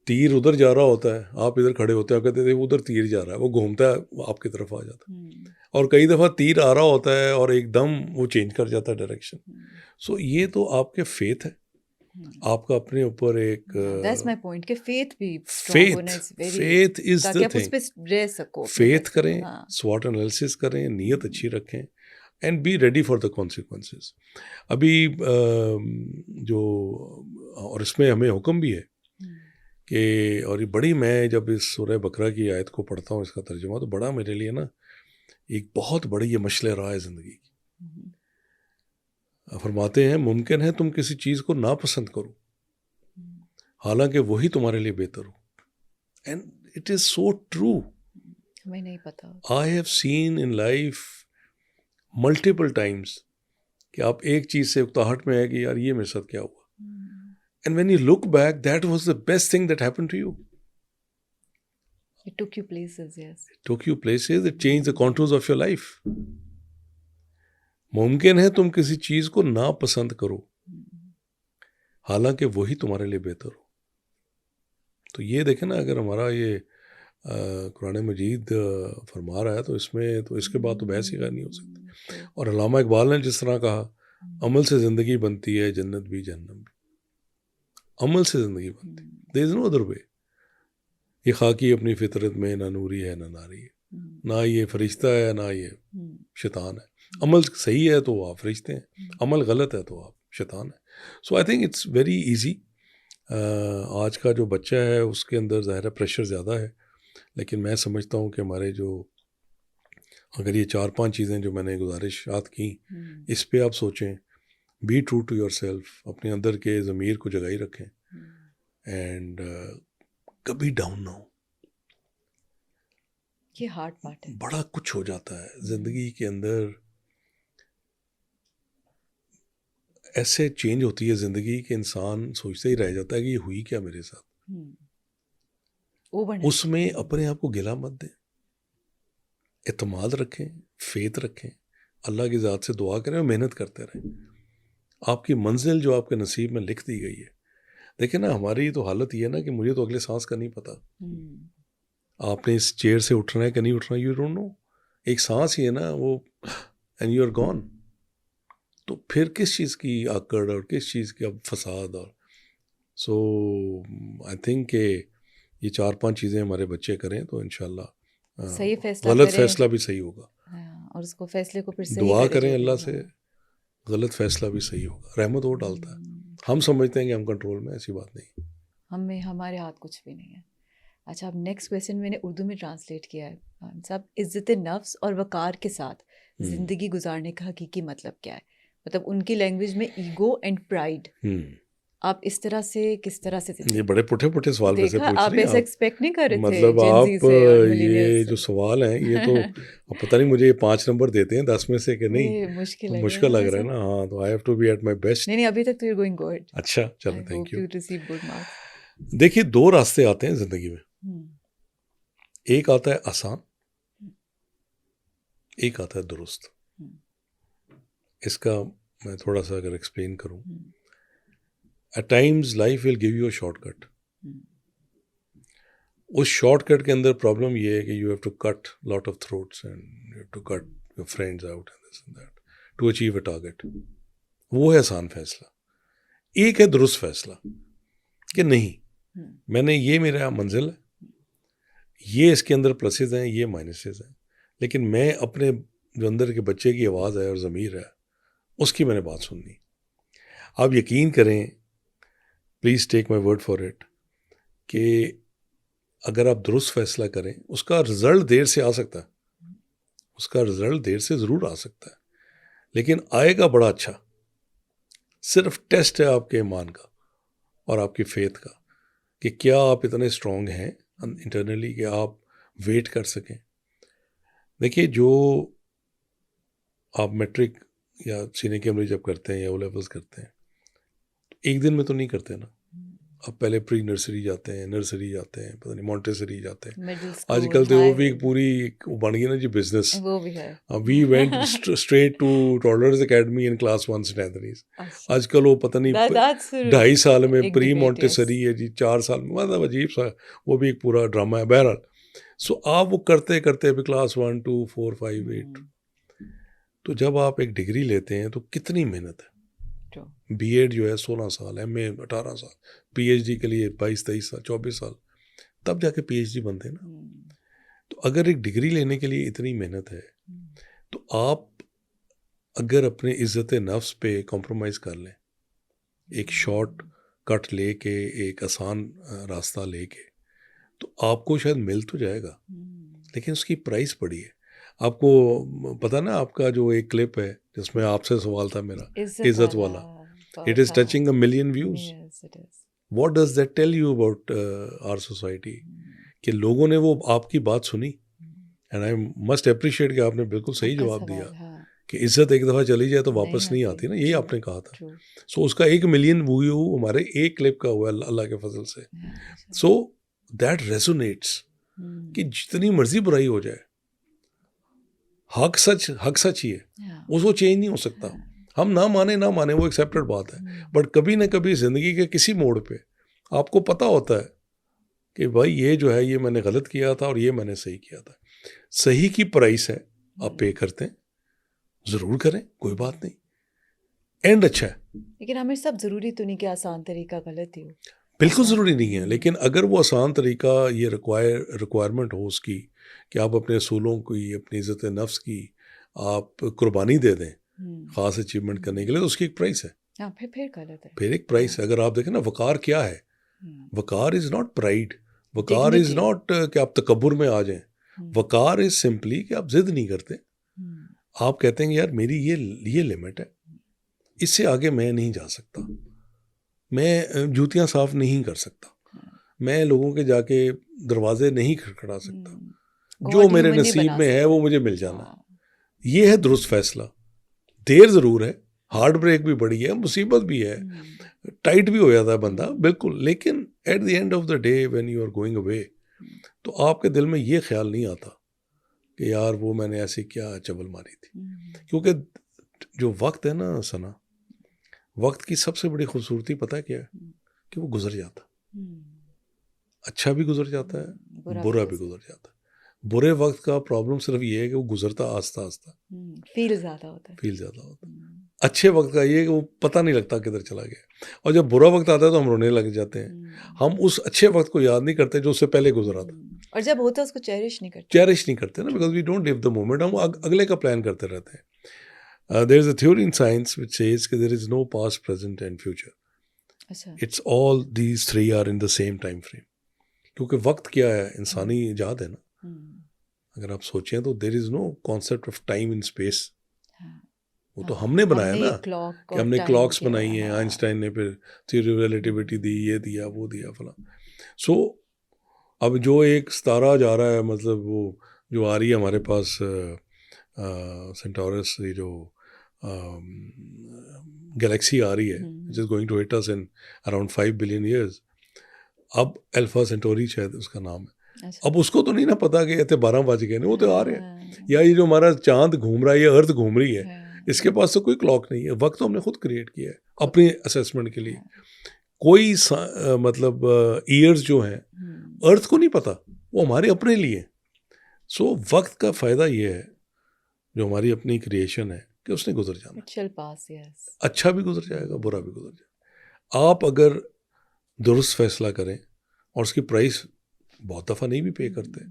تیر ادھر جا رہا ہوتا ہے, آپ ادھر کھڑے ہوتے ہیں, آپ کہتے تھے ادھر تیر جا رہا ہے, وہ گھومتا ہے آپ کی طرف آ جاتا ہے. اور کئی دفعہ تیر آ رہا ہوتا ہے اور ایک دم وہ چینج کر جاتا ہے ڈائریکشن. سو یہ تو آپ کے فیتھ ہے, آپ کا اپنے اوپر ایک faith is the thing. Faith کریں, SWOT انالیسس کریں, نیت اچھی رکھیں, and be ready for the consequences. ابھی جو, اور اس میں ہمیں حکم بھی ہے کہ, اور یہ بڑی, میں جب اس سورہ بقرہ کی آیت کو پڑھتا ہوں اس کا ترجمہ, تو بڑا میرے لیے نا ایک بہت بڑی یہ مشعل راہ ہے زندگی کی. فرماتے ہیں ممکن ہے تم کسی چیز کو ناپسند کرو حالانکہ وہی تمہارے لیے بہتر ہو. And it is so true. ہمیں نہیں پتا. I have seen in life multiple times کہ آپ ایک چیز سے اکتاہٹ میں ہے کہ یار یہ میرے ساتھ کیا ہوا, and when you look back that was the best thing that happen to you. It took you places, yes. It took you places, it changed the contours of your life. ممکن ہے تم کسی چیز کو ناپسند کرو حالانکہ وہی تمہارے لیے بہتر ہو. تو یہ دیکھیں نا, اگر ہمارا یہ قرآن مجید فرما رہا ہے تو اس میں تو اس کے بعد تو بحث ہی نہیں ہو سکتی. اور علامہ اقبال نے جس طرح کہا, عمل سے زندگی بنتی ہے, جنت بھی جہنم بھی. عمل سے زندگی بنتی ہے, there is no other way. یہ خاکی اپنی فطرت میں نہ نوری ہے نہ ناری ہے, نہ یہ فرشتہ ہے نہ یہ شیطان ہے. عمل صحیح ہے تو آپ فرشتے ہیں, عمل غلط ہے تو آپ شیطان ہیں. So I think it's very easy. آج کا جو بچہ ہے اس کے اندر ظاہر ہے پریشر زیادہ ہے, لیکن میں سمجھتا ہوں کہ ہمارے جو, اگر یہ 4-5 چیزیں جو میں نے گزارشات کی اس پہ آپ سوچیں, be true to yourself, اپنے اندر کے ضمیر کو جگائی رکھیں, اینڈ کبھی ڈاؤن نہ ہو. یہ ہارڈ پارٹ ہے. بڑا کچھ ہو جاتا ہے زندگی کے اندر, ایسے چینج ہوتی ہے زندگی کہ انسان سوچتا ہی رہ جاتا ہے کہ یہ ہوئی کیا میرے ساتھ. اس میں اپنے آپ کو گلا مت دیں, اعتماد رکھیں, فیتھ رکھیں, اللہ کی ذات سے دعا کریں اور محنت کرتے رہیں. آپ کی منزل جو آپ کے نصیب میں لکھ دی گئی ہے. دیکھیں نا, ہماری تو حالت یہ ہے نا کہ مجھے تو اگلے سانس کا نہیں پتا, آپ نے اس چیئر سے اٹھنا ہے کہ نہیں اٹھنا, یو ڈونٹ نو. ایک سانس ہی ہے نا وہ, اینڈ یو آر گون. تو پھر کس چیز کی آکڑ اور کس چیز کا فساد. اور سو آئی تھنک کہ یہ 4-5 چیزیں ہمارے بچے کریں تو انشاءاللہ غلط فیصلہ بھی صحیح ہوگا. اور اس کو فیصلے کو پھر صحیح دعا کرے کریں جو بھی اللہ ہو۔ سے، غلط فیصلہ بھی صحیح ہوگا، رحمت وہ ڈالتا ہے۔ ہم سمجھتے ہیں کہ ہم کنٹرول میں، ایسی بات نہیں۔ ہمیں ہمارے ہاتھ کچھ بھی نہیں ہے۔ اچھا، اب نیکسٹ کویسچن میں نے اردو میں ٹرانسلیٹ کیا ہے صاحب، عزت نفس اور وقار کے ساتھ زندگی گزارنے کا حقیقی مطلب کیا ہے؟ مطلب ان کی لینگویج میں ایگو اینڈ پرائڈ، آپ اس طرح سے کس طرح سے یہ بڑے پٹھے پٹھے سوال ویسے دیکھا، پوچھ آپ رہی ہیں ایسا ایکسپیکٹ نہیں کر رہے تھے مطلب جین زی آپ سے اور یہ ملینیئرز جو سے؟ سوال ہیں یہ تو پتہ نہیں مجھے یہ 5 نمبر دیتے ہیں 10 میں سے کہ نہیں، یہ مشکل مشکل لگ رہا ہے نا۔ ہاں تو I have to be at my best. نہیں ابھی تک تو یو گوئنگ گڈ، اچھا چلو I thank hope you. You receive good marks. دیکھیے 2 راستے آتے ہیں زندگی میں، ایک آتا ہے آسان، ایک آتا ہے درست۔ اس کا میں تھوڑا سا اگر ایکسپلین کروں، at times life will give you a shortcut. اس شارٹ کٹ کے اندر پرابلم یہ ہے کہ you have to cut lot of throats and you have to cut your friends out and this and that to achieve a target. وہ ہے آسان فیصلہ۔ ایک ہے درست فیصلہ کہ نہیں، میں نے یہ میرا منزل ہے، یہ اس کے اندر پلسز ہیں، یہ مائنسز ہیں، لیکن میں اپنے جو اندر کے بچے کی آواز ہے اور ضمیر ہے اس کی میں نے بات سننی۔ آپ یقین کریں، please take my word for it, کہ اگر آپ درست فیصلہ کریں اس کا رزلٹ دیر سے آ سکتا ہے، اس کا رزلٹ دیر سے ضرور آ سکتا ہے، لیکن آئے گا بڑا اچھا۔ صرف ٹیسٹ ہے آپ کے ایمان کا اور آپ کی فیتھ کا کہ کیا آپ اتنے اسٹرانگ ہیں انٹرنلی کہ آپ ویٹ کر سکیں۔ دیکھیے، جو آپ میٹرک یا سینئر کیمبرج جب کرتے ہیں یا او لیولز کرتے ہیں، ایک دن میں تو نہیں کرتے نا۔ آپ پہلے پری نرسری جاتے ہیں، نرسری جاتے ہیں، پتہ نہیں مونٹیسری جاتے ہیں، آج کل تو وہ بھی ایک پوری بن گئی نا جی بزنس۔ وہ بھی ہے۔ We went straight to Tollers academy in class 1 سے 10th۔ آج کل وہ پتہ نہیں 2.5 سال میں پری مونٹیسری ہے جی، 4 سال میں، مطلب عجیب سا وہ بھی ایک پورا ڈرامہ ہے۔ بہرحال سو آپ وہ کرتے کرتے ابھی کلاس 1 2 4 5 8، تو جب آپ ایک ڈگری لیتے ہیں تو کتنی محنت ہے۔ بی ایڈ جو ہے 16 سال، ایم اے 18 سال، پی ایچ ڈی کے لیے 22-23 سال 24 سال، تب جا کے پی ایچ ڈی بنتے ہیں نا۔ تو اگر ایک ڈگری لینے کے لیے اتنی محنت ہے تو آپ اگر اپنے عزت نفس پہ کمپرومائز کر لیں، ایک شارٹ کٹ لے کے، ایک آسان راستہ لے کے، تو آپ کو شاید مل تو جائے گا، لیکن اس کی پرائس بڑی ہے۔ آپ کو پتہ نا، آپ کا جو ایک کلپ ہے جس میں آپ سے سوال تھا میرا، عزت والا، it is touching 1 million views۔ What does that tell you about our society? کہ لوگوں نے وہ آپ کی بات سنی، اینڈ آئی مسٹ اپریشیٹ کہ آپ نے بالکل صحیح جواب دیا کہ عزت ایک دفعہ چلی جائے تو واپس نہیں آتی نا، یہی آپ نے کہا تھا۔ سو اس کا 1 million ویو ہمارے ایک کلپ کا ہوا ہے اللہ کے فضل سے۔ سو دیٹ ریزونیٹس کہ جتنی مرضی برائی ہو جائے، حق سچ ہی ہے، اس کو چینج نہیں ہو سکتا۔ ہم نہ مانیں وہ ایکسیپٹڈ بات ہے، بٹ کبھی نہ کبھی زندگی کے کسی موڑ پہ آپ کو پتہ ہوتا ہے کہ بھائی یہ جو ہے یہ میں نے غلط کیا تھا اور یہ میں نے صحیح کیا تھا۔ صحیح کی پرائس ہے، آپ پے کرتے ہیں، ضرور کریں، کوئی بات نہیں، اینڈ اچھا ہے۔ لیکن ہمیں سب ضروری تو نہیں کہ آسان طریقہ غلط ہی ہو، بالکل ضروری نہیں ہے، لیکن اگر وہ آسان طریقہ یہ ریکوائرمنٹ ہو اس کی کہ آپ اپنے اصولوں کی، اپنی عزت نفس کی آپ قربانی دے دیں خاص اچیومنٹ کرنے کے لیے، تو اس کی ایک پرائس ہے۔ پھر غلط ہے، پھر ایک پرائس ہے۔ اگر آپ دیکھیں نا، وقار کیا ہے؟ وقار از ناٹ پرائڈ، وقار از ناٹ کہ آپ تکبر میں آ جائیں، وقار از سمپلی کہ آپ ضد نہیں کرتے، آپ کہتے ہیں کہ یار میری یہ لمٹ ہے، اس سے آگے میں نہیں جا سکتا، میں جوتیاں صاف نہیں کر سکتا، میں لوگوں کے جا کے دروازے نہیں کھڑکھڑا سکتا، جو میرے نصیب میں ہے وہ مجھے مل جانا ہے۔ یہ ہے درست فیصلہ۔ دیر ضرور ہے، ہارٹ بریک بھی بڑی ہے، مصیبت بھی ہے، ٹائٹ بھی ہو جاتا ہے بندہ، بالکل، لیکن at the end of the day when you are going away, تو آپ کے دل میں یہ خیال نہیں آتا کہ یار وہ میں نے ایسی کیا چبل ماری تھی۔ کیونکہ جو وقت ہے نا ثنا، وقت کی سب سے بڑی خوبصورتی پتہ کیا ہے؟ کہ وہ گزر جاتا، اچھا بھی گزر جاتا ہے، برا بھی گزر جاتا ہے۔ برے وقت کا پرابلم صرف یہ ہے کہ وہ گزرتا آہستہ آہستہ، فیل زیادہ ہوتا ہے۔ اچھے وقت کا یہ کہ وہ پتہ نہیں لگتا کدھر چلا گیا، اور جب برا وقت آتا ہے تو ہم رونے لگ جاتے ہیں. ہم اس اچھے وقت کو یاد نہیں کرتے جو اس سے پہلے گزرا تھا، اور جب ہوتا ہے اس کو چیرش نہیں کرتے نا، because we don't live the moment. ہم اگلے کا پلان کرتے رہتے ہیں. There is a theory in science which says کہ there is no past, present and future. It's all these three are in the same time frame. کیونکہ وقت کیا ہے؟ انسانی ایجاد ہے نا. اگر آپ سوچیں تو there is no concept of time in space. وہ تو ہم نے بنایا نا، کہ ہم نے کلاکس بنائی ہیں، آئنسٹائن نے پھر تھیوری آف ریلیٹیوٹی دی، یہ دیا وہ دیا فلاں. سو اب جو ایک ستارہ جا رہا ہے، مطلب وہ جو آ رہی ہے ہمارے پاس سینٹورس، یہ جو گلیکسی آ رہی ہے which is going to hit us in around 5 billion years. اب الفا سینٹوری شاید اس کا نام ہے. اب اس کو تو نہیں نا پتا کہ یہ 12 بج گئے، وہ تو آ رہے ہیں. یا یہ جو ہمارا چاند گھوم رہا ہے، یہ ارتھ گھوم رہی ہے، اس کے پاس تو کوئی کلاک نہیں ہے. وقت تو ہم نے خود کریٹ کیا ہے اپنی اسیسمنٹ کے لیے. کوئی مطلب ایئرز جو ہیں ارتھ کو نہیں پتا، وہ ہمارے اپنے لیے. سو وقت کا فائدہ یہ ہے جو ہماری اپنی کریشن ہے کہ اس نے گزر جانا. اچھا بھی گزر جائے گا، برا بھی گزر جائے گا. آپ اگر درست فیصلہ کریں اور اس کی پرائس بہت دفعہ نہیں بھی پے کرتے،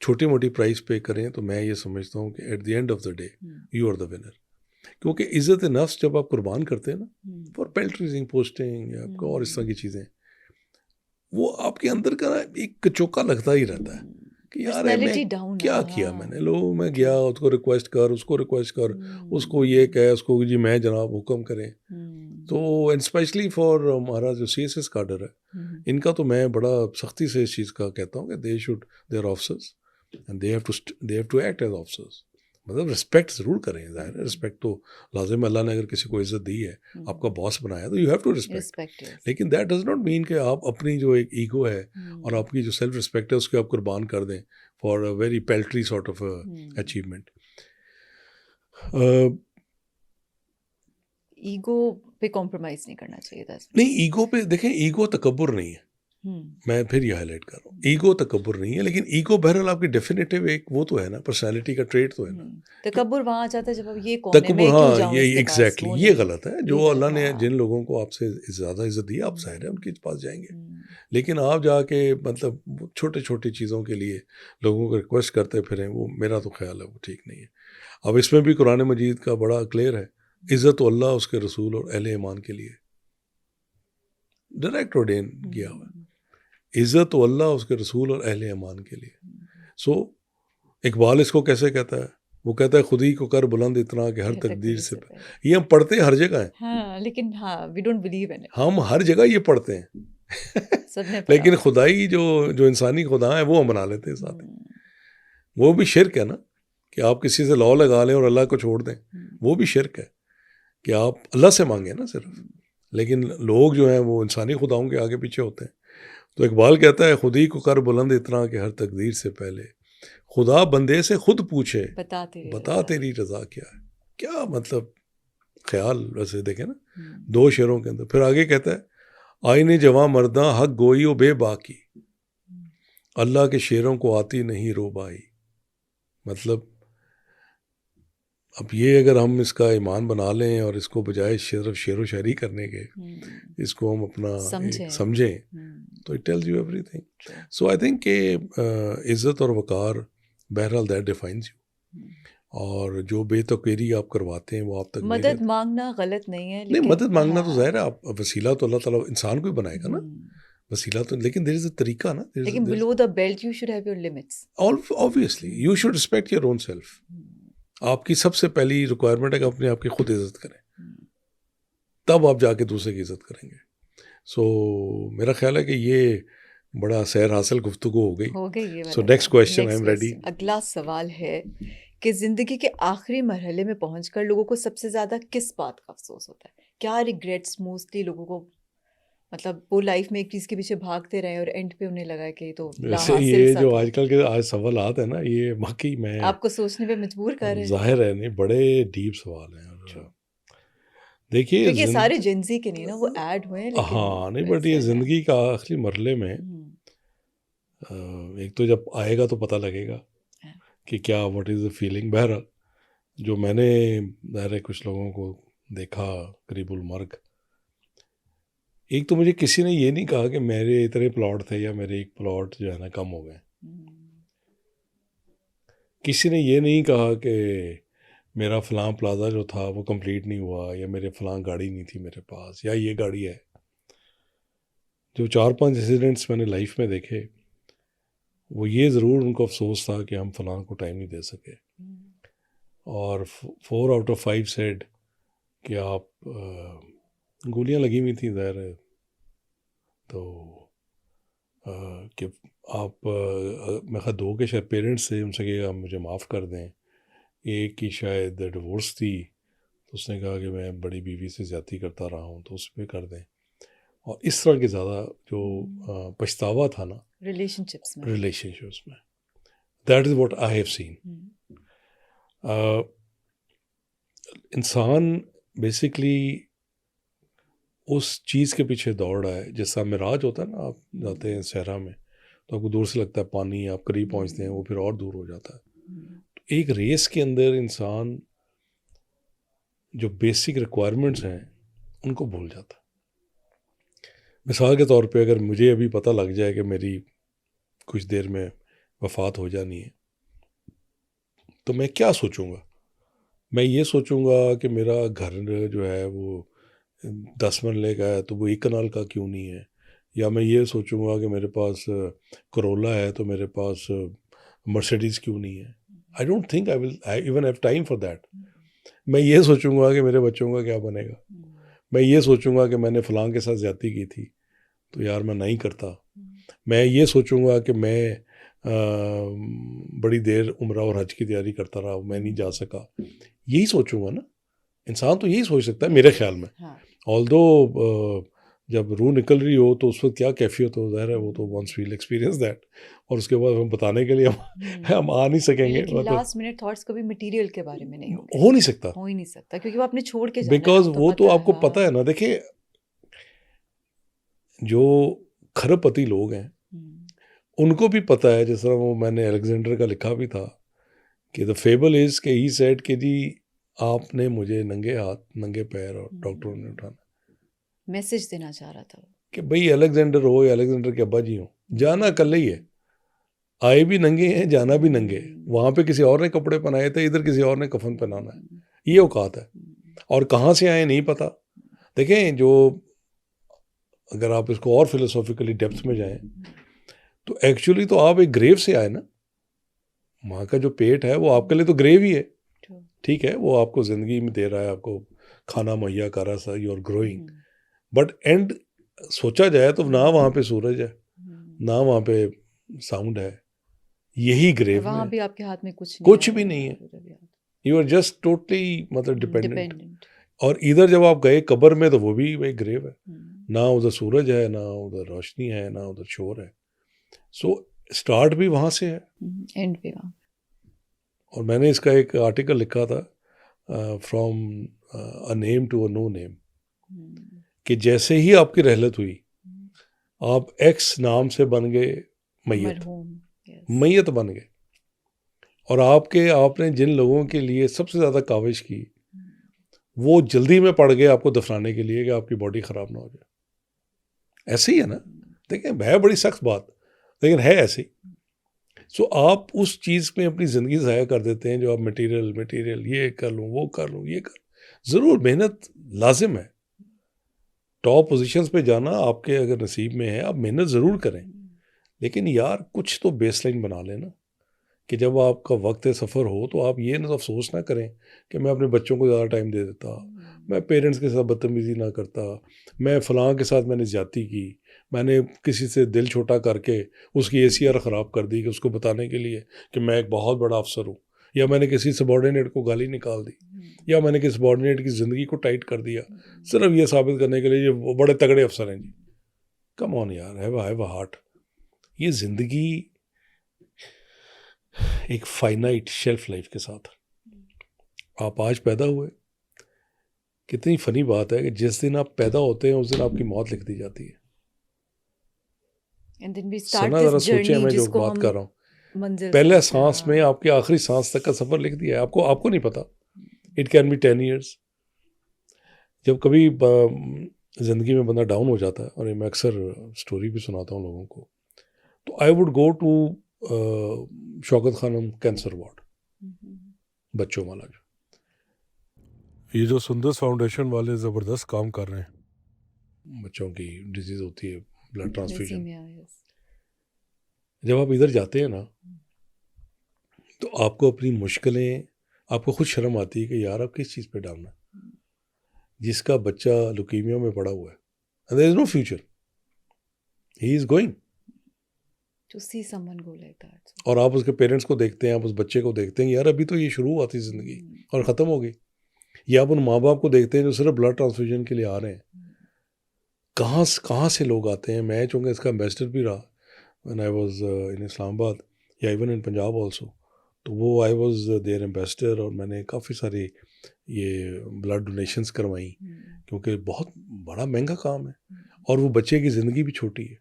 چھوٹی موٹی پرائس پے کریں، تو میں یہ سمجھتا ہوں کہ at the end of the day you are the winner. کیونکہ عزت نفس جب آپ قربان کرتے ہیں نا فار پیلٹریزنگ، پوسٹنگ یا آپ کو اور اس طرح کی چیزیں، وہ آپ کے اندر کا ایک کچوکا لگتا ہی رہتا ہے کہ یار میں کیا کیا میں نے. لو میں گیا اس کو ریکویسٹ کر، اس کو ریکویسٹ کر، اس کو یہ کہے، اس کو جی میں جناب حکم کریں. تو اسپیشلی فار ہمارا جو سی ایس ایس کاڈر ہے، ان کا تو میں بڑا سختی سے اس چیز کا کہتا ہوں کہ they should, they are officers and they have to act as officers. مطلب رسپیکٹ ضرور کریں. ظاہر ہے رسپیکٹ تو لازم. اللہ نے اگر کسی کو عزت دی ہے، آپ کا باس بنایا، تو یو ہیو ٹو رسپیکٹ. لیکن دیٹ ڈز ناٹ مین کہ آپ اپنی جو ایک ایگو ہے اور آپ کی جو سیلف رسپیکٹ ہے اس کو آپ قربان کر دیں for a very paltry sort of achievement. Ego پہ کمپرومائز نہیں کرنا چاہیے تھا. نہیں، ایگو پہ دیکھیں، ایگو تکبر نہیں ہے. میں پھر یہ ہائی لائٹ کر رہا ہوں، ایگو تکبر نہیں ہے. لیکن ایگو بہرحال آپ کی ڈیفینیٹیو ایک وہ تو ہے نا، پرسنالٹی کا ٹریٹ تو ہے نا. تکبر وہاں آ جاتا ہے جب یہ کون ہے، تکبر، ہاں یہ ایگزیکٹلی یہ غلط ہے. جو اللہ نے جن لوگوں کو آپ سے زیادہ عزت دی، آپ ظاہر ہے ان کے پاس جائیں گے. لیکن آپ جا کے مطلب چھوٹی چھوٹی چیزوں کے لیے لوگوں کو ریکویسٹ کرتے پھریں، وہ میرا تو خیال ہے وہ ٹھیک نہیں ہے. اب اس میں بھی قرآن مجید کا بڑا کلیئر ہے، عزت اللہ، اس کے رسول اور اہل ایمان کے لیے ڈائریکٹ ordain کیا ہوا ہے. عزت و اللہ، اس کے رسول اور اہل ایمان کے لیے. سو اقبال اس کو کیسے کہتا ہے؟ وہ کہتا ہے خود ہی کو کر بلند اتنا کہ ہر تقدیر سے. یہ ہم پڑھتے ہیں ہر جگہ ہیں، لیکن we don't believe in it. ہم ہر جگہ یہ پڑھتے ہیں لیکن خدائی جو انسانی خدا ہے وہ ہم بنا لیتے ہیں ساتھ. وہ بھی شرک ہے نا، کہ آپ کسی سے لا لگا لیں اور اللہ کو چھوڑ دیں. وہ بھی شرک ہے کہ آپ اللہ سے مانگیں نا صرف. لیکن لوگ جو ہیں وہ انسانی خداؤں کے آگے پیچھے ہوتے ہیں. تو اقبال کہتا ہے خود ہی کو کر بلند اتنا کہ ہر تقدیر سے پہلے خدا بندے سے خود پوچھے بتا تیری رضا کیا ہے. کیا مطلب خیال ویسے دیکھیں نا 2 شعروں کے اندر. پھر آگے کہتا ہے آئینے جواں مرداں حق گوئی و بے باکی، اللہ کے شعروں کو آتی نہیں روبائی. مطلب اب یہ اگر ہم اس کا ایمان بنا لیں اور اس کو بجائے صرف شعر و شاعری کرنے کے اس کو ہم اپنا سمجھیں تو it tells you every thing. So I think کہ عزت اور وقار بہرحال دیٹ ڈیفائنز یو. اور جو بے توقیری آپ کرواتے ہیں وہ آپ تک مدد مانگنا غلط نہیں ہے. نہیں، مدد مانگنا تو ظاہر ہے، آپ وسیلہ تو اللہ تعالیٰ انسان کو ہی بنائے گا نا وسیلہ تو. لیکن دیر از اے طریقہ نا. لیکن below the belt you should have your limits. Obviously you should respect your own self. آپ کی سب سے پہلی ریکوائرمنٹ ہے کہ اپنے آپ کی خود عزت کریں، تب آپ جا کے دوسرے کی عزت کریں گے. سو میرا خیال ہے کہ یہ بڑا سیر حاصل گفتگو ہو گئی. So next question, I am ready. اگلا سوال ہے کہ زندگی کے آخری مرحلے میں پہنچ کر لوگوں کو سب سے زیادہ کس بات کا افسوس ہوتا ہے؟ کیا ریگریٹس موسٹلی لوگوں کو، مطلب وہ لائف میں ایک چیز کے پیچھے بھاگتے رہے اور اینڈ پہ انہیں لگا کہ تو یہ جو آج کل کے آج سوالات ہیں نا، یہ واقعی میں آپ کو سوچنے پہ مجبور کر رہے ہیں. ظاہر ہے نہیں، بڑے ڈیپ سوال ہیں. دیکھیے کیونکہ یہ سارے جنزی کے نہیں نا، وہ ایڈ ہوئے ہیں. ہاں نہیں، بٹ یہ زندگی کا آخری مرحلے میں ایک تو جب آئے گا تو پتہ لگے گا کہ کیا واٹ از دا فیلنگ. بہرحال جو میں نے ظاہر ہے کچھ لوگوں کو دیکھا قریب المرگ. ایک تو مجھے کسی نے یہ نہیں کہا کہ میرے اتنے پلاٹ تھے یا میرے ایک پلاٹ جو ہے نا کم ہو گئے. کسی نے یہ نہیں کہا کہ میرا فلاں پلازا جو تھا وہ کمپلیٹ نہیں ہوا یا میرے فلاں گاڑی نہیں تھی میرے پاس یا یہ گاڑی ہے. جو 4-5 انسیڈنٹس میں نے لائف میں دیکھے وہ یہ ضرور ان کو افسوس تھا کہ ہم فلاں کو ٹائم نہیں دے سکے. اور 4 out of 5 سیڈ کہ آپ گولیاں لگی ہوئی تھیں ظاہر ہے تو کہ آپ میں خواہ 2 کے شاید پیرنٹس تھے ان سے کہ آپ مجھے معاف کر دیں. ایک کی شاید ڈیورس تھی تو اس نے کہا کہ میں بڑی بیوی سے زیادتی کرتا رہا ہوں تو اس پہ کر دیں. اور اس طرح کے زیادہ جو پچھتاوا تھا نا ریلیشن شپس میں that is what I have سین. انسان بیسکلی اس چیز کے پیچھے دوڑ رہا ہے. جیسا معراج ہوتا ہے نا, آپ جاتے ہیں صحرا میں تو آپ کو دور سے لگتا ہے پانی, آپ قریب پہنچتے ہیں وہ پھر اور دور ہو جاتا ہے. تو ایک ریس کے اندر انسان جو بیسک ریکوائرمنٹس ہیں ان کو بھول جاتا ہے. مثال کے طور پہ اگر مجھے ابھی پتہ لگ جائے کہ میری کچھ دیر میں وفات ہو جانی ہے تو میں کیا سوچوں گا؟ میں یہ سوچوں گا کہ میرا گھر جو ہے وہ 10 مرلے کا ہے تو وہ 1 کنال کا کیوں نہیں ہے, یا میں یہ سوچوں گا کہ میرے پاس کرولا ہے تو میرے پاس مرسیڈیز کیوں نہیں ہے. I don't think I will even have time for that. میں یہ سوچوں گا کہ میرے بچوں کا کیا بنے گا. میں یہ سوچوں گا کہ میں نے فلاں کے ساتھ زیادتی کی تھی تو یار میں نہیں کرتا. میں یہ سوچوں گا کہ میں بڑی دیر عمرہ اور حج کی تیاری کرتا رہا, میں نہیں جا سکا. یہی سوچوں گا نا, انسان تو یہی سوچ سکتا ہے میرے خیال میں. آلدو جب روح نکل رہی ہو تو اس وقت کیا کیفیت ہو, ظاہر ہے وہ تو ونس ویل ایکسپیرینس دیٹ, اور اس کے بعد ہم بتانے کے لیے ہم آ نہیں سکیں گے. لاسٹ منٹ تھاٹس کبھی مٹیریل کے بارے میں نہیں ہو نہیں سکتا کیونکہ وہ آپ نے چھوڑ کے جانا ہے. بیکاز وہ تو آپ کو پتہ ہے نا, دیکھیں جو کھرب پتی لوگ ہیں ان کو بھی پتہ ہے, جس طرح وہ میں نے الیگزینڈر کا لکھا بھی تھا کہ دا فیبل از کہ ہی سیڈ کہ جی آپ نے مجھے ننگے ہاتھ ننگے پیر اور ڈاکٹروں نے اٹھانا. میسج دینا چاہ رہا تھا کہ بھئی الیگزینڈر ہو یا الیگزینڈر کے ابا جی ہوں, جانا کل ہی ہے. آئے بھی ننگے ہیں, جانا بھی ننگے. وہاں پہ کسی اور نے کپڑے پہنائے تھے, ادھر کسی اور نے کفن پہنانا ہے. یہ اوقات ہے. اور کہاں سے آئے نہیں پتہ. دیکھیں جو اگر آپ اس کو اور فلسافیکلی ڈیپتھ میں جائیں تو ایکچولی تو آپ ایک گریو سے آئے نا. وہاں کا جو پیٹ ہے وہ آپ کے لیے تو گریو ہی ہے, ٹھیک ہے, وہ آپ کو زندگی میں دے رہا ہے, آپ کو کھانا مہیا کر رہا, you are growing. But and سوچا جائے تو نہ وہاں پہ سورج ہے نہ وہاں پہ ساؤنڈ ہے, یہی گریو وہاں میں بھی آپ کے ہاتھ میں کچھ بھی نہیں ہے. یو آر جسٹ ٹوٹلی مطلب ڈپینڈنٹ. اور ادھر جب آپ گئے قبر میں تو وہ بھی وہی گریو ہے, نہ ادھر سورج ہے نہ ادھر روشنی ہے نہ ادھر شور ہے. سو اسٹارٹ بھی وہاں سے ہے, اینڈ بھی وہاں. اور میں نے اس کا ایک آرٹیکل لکھا تھا فرام اے نیم ٹو اے نو نیم, کہ جیسے ہی آپ کی رحلت ہوئی آپ ایکس نام سے بن گئے میت بن گئے. اور آپ نے جن لوگوں کے لیے سب سے زیادہ کاوش کی وہ جلدی میں پڑ گئے آپ کو دفنانے کے لیے کہ آپ کی باڈی خراب نہ ہو جائے. ایسے ہی ہے نا, دیکھیں ہے بڑی سخت بات لیکن ہے ایسے ہی. سو آپ اس چیز میں اپنی زندگی ضائع کر دیتے ہیں جو آپ مٹیریل یہ کر لوں وہ کر لوں یہ کر. ضرور محنت لازم ہے, ٹاپ پوزیشنز پہ جانا آپ کے اگر نصیب میں ہے آپ محنت ضرور کریں, لیکن یار کچھ تو بیس لائن بنا لیں نا, کہ جب آپ کا وقت سفر ہو تو آپ یہ نہ افسوس نہ کریں کہ میں اپنے بچوں کو زیادہ ٹائم دے دیتا, میں پیرنٹس کے ساتھ بدتمیزی نہ کرتا, میں فلاں کے ساتھ میں نے زیادتی کی, میں نے کسی سے دل چھوٹا کر کے اس کی ACR خراب کر دی کہ اس کو بتانے کے لیے کہ میں ایک بہت بڑا افسر ہوں, یا میں نے کسی سبارڈینیٹ کو گالی نکال دی, یا میں نے کسی سبارڈینیٹ کی زندگی کو ٹائٹ کر دیا صرف یہ ثابت کرنے کے لیے یہ وہ بڑے تگڑے افسر ہیں. جی کم آن یار, ہیو اے ہارٹ. یہ زندگی ایک فائنائٹ شیلف لائف کے ساتھ. آپ آج پیدا ہوئے, کتنی فنی بات ہے کہ جس دن آپ پیدا ہوتے ہیں اس دن آپ کی موت لکھ دی جاتی ہے. سنا ذرا سوچیں میں جو بات کر رہا ہوں, پہلے سانس میں آپ کے آخری سانس تک کا سفر لکھ دیا ہے. آپ کو نہیں پتا. It can be 10 years. جب کبھی زندگی میں بندہ ڈاؤن ہو جاتا ہے، اور میں اکثر اسٹوری بھی سناتا ہوں لوگوں کو، تو I would go to Shaukat Khanum cancer ward, بچوں والا یہ جو سندرس فاؤنڈیشن والے زبردست کام کر رہے ہیں، بچوں کی ڈیزیز ہوتی ہے بلڈ ٹرانسفیوژن، جب آپ ادھر جاتے ہیں نا تو آپ کو اپنی مشکلیں، آپ کو خود شرم آتی ہے کہ یار آپ کس چیز پہ ڈالنا، جس کا بچہ لوکیمیا میں پڑا ہوا ہے، there is no future, he is going. To see someone go like that. اور آپ اس کے پیرنٹس کو دیکھتے ہیں، آپ اس بچے کو دیکھتے ہیں، یار ابھی تو یہ شروع ہوا تھی زندگی اور ختم ہو گئی. یا آپ ان ماں باپ کو دیکھتے ہیں جو صرف بلڈ ٹرانسفیوژن کے لیے آ رہے ہیں. کہاں سے لوگ آتے ہیں. میں چونکہ اس کا ایمبیسڈر بھی رہا when I was in اسلام آباد یا ایون ان پنجاب آلسو، تو وہ آئی واز دیئر ایمبیسڈر، اور میں نے کافی ساری یہ بلڈ ڈونیشنس کروائیں، کیونکہ بہت بڑا مہنگا کام ہے اور وہ بچے کی زندگی بھی چھوٹی ہے.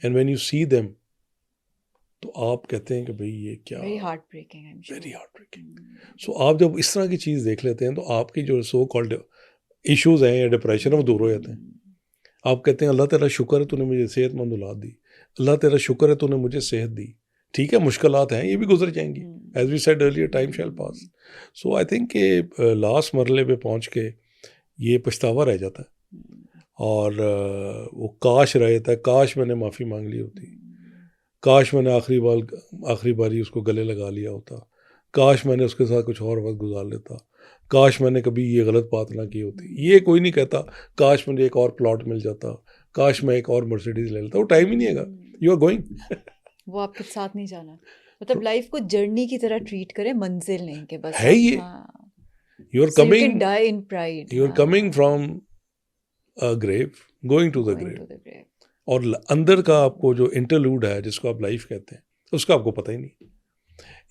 And when you see them تو آپ کہتے ہیں کہ بھئی یہ کیا، ویری ہارٹ بریکنگ. سو آپ جب اس طرح کی چیز دیکھ لیتے ہیں تو آپ کی جو سو کالڈ ایشوز ہیں یا ڈپریشن وہ دور ہو جاتے ہیں. آپ کہتے ہیں اللہ تیرا شکر ہے تو نے مجھے صحت مند اولاد دی، اللہ تیرا شکر ہے تو نے مجھے صحت دی. ٹھیک ہے مشکلات ہیں، یہ بھی گزر جائیں گی، as we said earlier time shall pass. So I think کہ لاسٹ مرحلے پہ پہنچ کے یہ پچھتاوا رہ جاتا ہے، اور وہ کاش رہ جاتا ہے، کاش میں نے معافی مانگ لی ہوتی، کاش میں نے آخری باری اس کو گلے لگا لیا ہوتا، کاش میں نے اس کے ساتھ کچھ اور وقت گزار لیتا، کاش میں نے کبھی یہ غلط بات نہ کی ہوتی. یہ کوئی نہیں کہتا کاش مجھے ایک اور پلاٹ مل جاتا، کاش میں ایک اور مرسیڈیز لے لیتا. وہ ٹائم ہی نہیں ہے گا. یو آر گوئنگ، وہ آپ کے ساتھ نہیں جانا. مطلب لائف کو جرنی کی طرح ٹریٹ کریں، منزل نہیں کہ بس ہے یہ. You are so you can coming, die in pride. You are coming from grave going to the grave. اور اندر کا آپ کو جو انٹرلوڈ ہے جس کو آپ لائف کہتے ہیں اس کا آپ کو پتہ ہی نہیں.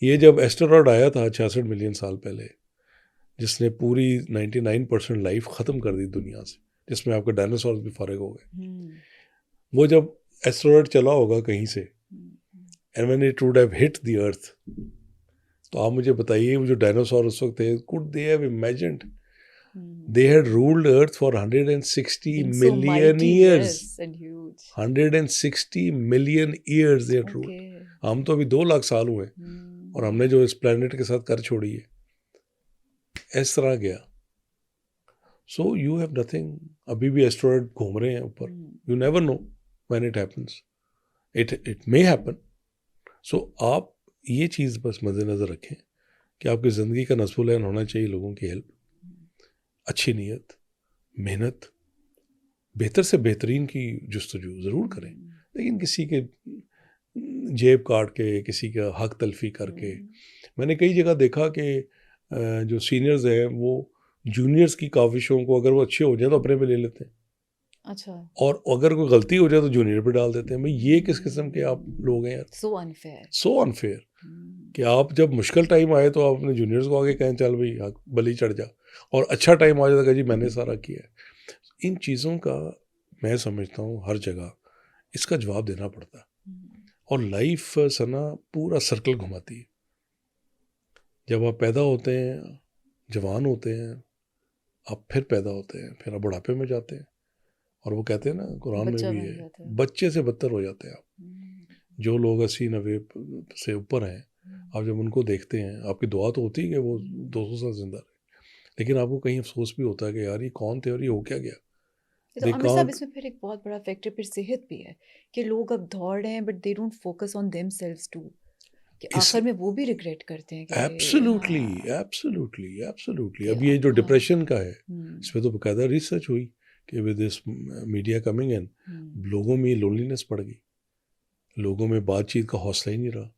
یہ جب ایسٹرائڈ آیا تھا 66 ملین سال پہلے، جس نے پوری 99% لائف ختم کر دی دنیا سے، جس میں آپ کے ڈائناسورز بھی فارغ ہو گئے، وہ جب ایسٹرائڈ چلا ہوگا کہیں سے and when it would have hit the earth, تو آپ مجھے بتائیے وہ جو ڈائناسور اس وقت تھے، could they have imagined they had ruled earth for 160 million years. 160 million years they had ruled. ہم تو ابھی 2 لاکھ سال ہوئے اور ہم نے جو اس پلانٹ کے ساتھ کر چھوڑی ہے اس طرح گیا. So you have nothing. ابھی بھی ایسٹرائڈ گھوم رہے ہیں اوپر. You never know when it happens, it may happen. سو آپ یہ چیز بس مد نظر رکھیں کہ آپ کی زندگی کا نصب العین ہونا چاہیے لوگوں کی ہیلپ، اچھی نیت، محنت، بہتر سے بہترین کی جستجو ضرور کریں، لیکن کسی کے جیب کاٹ کے، کسی کا حق تلفی کر کے. میں نے کئی جگہ دیکھا کہ جو سینئرز ہیں وہ جونیئرز کی کاوشوں کو اگر وہ اچھے ہو جائیں تو اپنے پہ لے لیتے ہیں. اچھا. اور اگر کوئی غلطی ہو جائے تو جونیئر پہ ڈال دیتے ہیں. بھائی یہ کس قسم کے آپ لوگ ہیں یار. سو انفیئر کہ آپ جب مشکل ٹائم آئے تو آپ اپنے جونیئرز کو آگے کہیں چل بھائی بلی چڑھ جا، اور اچھا ٹائم آ جاتا کہ جی میں نے سارا کیا ہے. ان چیزوں کا میں سمجھتا ہوں ہر جگہ اس کا جواب دینا پڑتا ہے. اور لائف سنا پورا سرکل گھماتی ہے. جب آپ پیدا ہوتے ہیں، جوان ہوتے ہیں، آپ پھر پیدا ہوتے ہیں، پھر آپ بڑھاپے میں جاتے ہیں، اور وہ کہتے ہیں نا قرآن میں بھی ہے بچے سے بدتر ہو جاتے ہیں آپ. جو لوگ 80-90 سے اوپر ہیں، آپ جب ان کو دیکھتے ہیں آپ کی دعا تو ہوتی ہے کہ وہ 200 سال زندہ رہے، لیکن آپ کو کہیں افسوس بھی ہوتا ہے کہ یار یہ کون تھے اور یہ ہو کیا گیا. عامر صاحب اس میں پھر ایک بہت بڑا فیکٹر پھر صحت بھی ہے کہ لوگ اب دوڑ رہے ہیں but they don't focus on themselves too, کہ آخر میں وہ بھی ریگریٹ کرتے ہیں. ایبسلیوٹلی. اب یہ جو ڈپریشن کا ہے اس پہ تو باقاعدہ ریسرچ ہوئی کہ with this media coming in لوگوں میں لونلینس پڑ گئی، لوگوں میں بات چیت کا حوصلہ ہی نہیں رہا،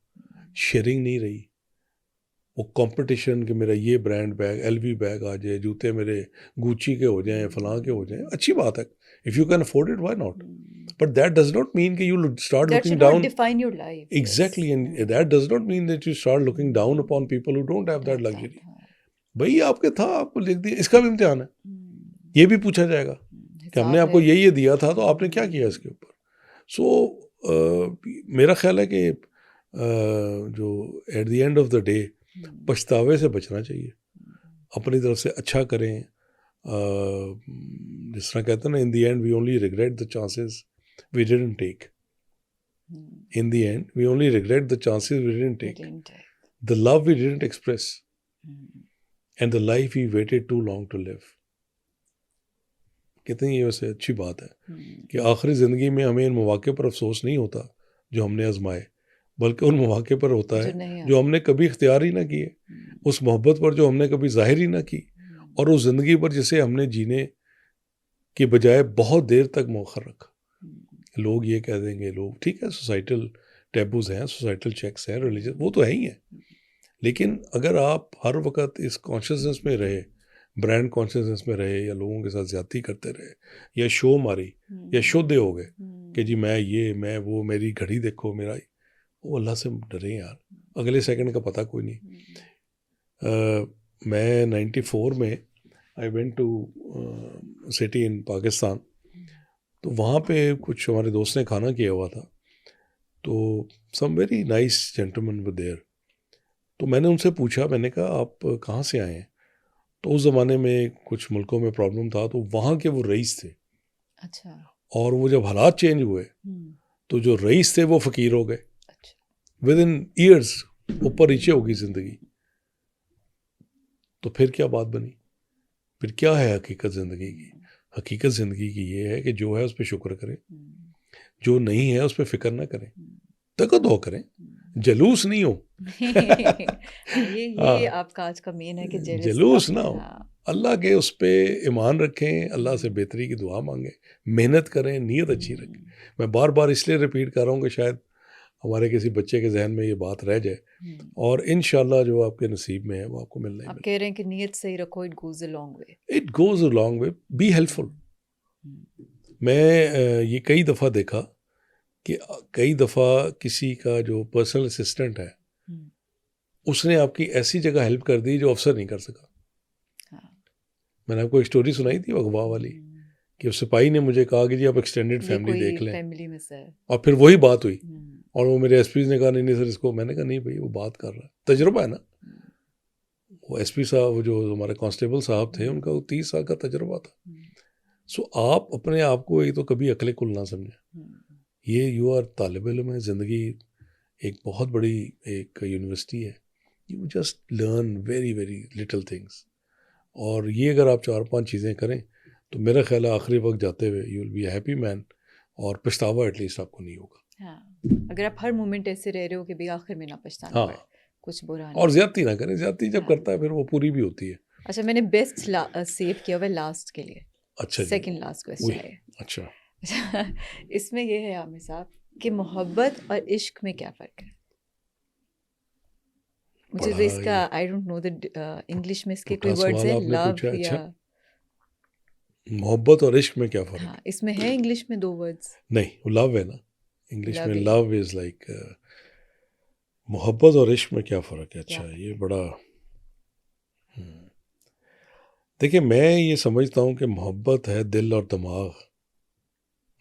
شیئرنگ نہیں رہی. وہ کمپٹیشن کہ میرا یہ برانڈ بیگ ایل وی بیگ آ جائے، جوتے میرے گوچی کے ہو جائیں، فلاں کے ہو جائیں، اچھی بات ہے. If you can afford it why not, but that does not mean کہ you start looking down. Exactly, and that does not mean that you start looking down upon people who don't have that luxury. بھائی آپ کے تھا، آپ کو لکھ دیا، اس کا بھی امتحان ہے. یہ بھی پوچھا جائے گا کہ ہم نے آپ کو یہ دیا تھا تو آپ نے کیا کیا اس کے اوپر. سو میرا خیال ہے کہ جو at the end of the day پچھتاوے سے بچنا چاہیے. اپنی طرف سے اچھا کریں، جس طرح کہتے ہیں نا, in the end we only regret the chances we didn't take. In the end, we only regret the chances we didn't take, the love we didn't express, and the life we waited too long to live. کہتے ہیں یہ ویسے اچھی بات ہے کہ آخری زندگی میں ہمیں ان مواقع پر افسوس نہیں ہوتا جو ہم نے آزمائے, بلکہ ان مواقع پر ہوتا ہے جو ہم نے کبھی اختیار ہی نہ کیے, اس محبت پر جو ہم نے کبھی ظاہر ہی نہ کی, اور اس زندگی پر جسے ہم نے جینے کی بجائے بہت دیر تک مؤخر رکھا. لوگ یہ کہہ دیں گے, لوگ ٹھیک ہے سوسائٹل ٹیبوز ہیں, سوسائٹل چیکس ہیں, ریلیجن وہ تو ہے ہی ہیں, لیکن اگر آپ ہر وقت اس کانشیسنس میں رہے, برانڈ کانشیسنس میں رہے, یا لوگوں کے ساتھ زیادتی کرتے رہے, یا شو ماری, یا شودے ہو گئے کہ جی میں یہ میں وہ, میری گھڑی دیکھو میرا, وہ اللہ سے ڈریں یار, اگلے سیکنڈ کا پتہ کوئی نہیں. میں 94 میں I went to city in Pakistan, تو وہاں پہ کچھ ہمارے دوست نے کھانا کیا ہوا تھا, تو some very nice gentleman were there. تو میں نے ان سے پوچھا, میں نے کہا آپ کہاں سے آئے ہیں؟ تو اس زمانے میں کچھ ملکوں میں پرابلم تھا, تو وہاں کے وہ رئیس تھے. اچھا. اور وہ جب حالات چینج ہوئے تو جو رئیس تھے وہ فقیر ہو گئے. ود ان ایئرس اوپر نیچے ہوگی زندگی. تو پھر کیا بات بنی؟ پھر کیا ہے حقیقت زندگی کی؟ حقیقت زندگی کی یہ ہے کہ جو ہے اس پہ شکر کریں, جو نہیں ہے اس پہ فکر نہ کریں, تقدو کریں, جلوس نہیں ہو. یہ آپ کا آج کا مین ہے کہ جلوس نہ ہو, اللہ کے اس پہ ایمان رکھیں, اللہ سے بہتری کی دعا مانگیں, محنت کریں, نیت اچھی رکھیں. میں بار بار اس لیے ریپیٹ کر رہا ہوں کہ شاید ہمارے کسی بچے کے ذہن میں یہ بات رہ جائے, اور انشاءاللہ جو آپ کے نصیب میں ہے وہ آپ کو ملنا ہی ملنا. آپ کہہ رہے ہیں کہ نیت صحیح رکھو, it goes a long way. It goes a long way, be helpful. میں یہ کئی دفعہ دیکھا کہ کئی دفعہ کسی کا جو پرسنل اسسٹنٹ ہے اس نے آپ کی ایسی جگہ ہیلپ کر دی جو افسر نہیں کر سکا. میں نے آپ کو ایک سٹوری سنائی تھی اغوا والی, کہ اس سپاہی نے مجھے کہا کہ جی آپ ایکسٹینڈیڈ فیملی دیکھ لیں, اور پھر وہی بات ہوئی, اور وہ میرے ایس پیز نے کہا نہیں سر اس کو. میں نے کہا نہیں بھائی, وہ بات کر رہا ہے, تجربہ ہے نا. وہ ایس پی صاحب جو ہمارے کانسٹیبل صاحب تھے, ان کا وہ 30 سال کا تجربہ تھا. سو آپ اپنے آپ کو ایک تو کبھی عقل کل نہ سمجھیں. یہ یو آر طالب علم ہے, زندگی ایک بہت بڑی ایک یونیورسٹی ہے. You just learn very very little things, اور یہ اگر آپ 4-5 چیزیں کریں تو میرا خیال ہے آخری وقت جاتے ہوئے you will be a happy man, اور پچھتاوا ایٹ لیسٹ آپ کو نہیں ہوگا. اگر آپ ہر مومنٹ ایسے رہ رہے ہو کہ بھی آخر میں نہ پچھتانا پڑے, کچھ برا نہیں. اور زیادتی نہ کریں, زیادتی جب کرتا ہے پھر وہ پوری بھی ہوتی ہے. اچھا, میں نے بیسٹ سیو کیا ہوا ہے لاسٹ کے لیے. اچھا, سیکنڈ لاسٹ کویسچن ہے. اچھا, اس میں یہ ہے عامر صاحب کہ محبت اور عشق میں کیا فرق ہے؟ مجھے تو اس کا آئی ڈونٹ نو انگلش میں اس کے کوئی ورڈز ہیں, لو یا محبت اور عشق میں کیا فرق ہے؟ اس میں ہے انگلش میں 2 ورڈز. نہیں, وہ لو ہے نا, انگلش میں لو از لائک محبت اور عشق میں کیا فرق ہے. اچھا, یہ بڑا دیکھیں, میں یہ سمجھتا ہوں کہ محبت ہے دل اور دماغ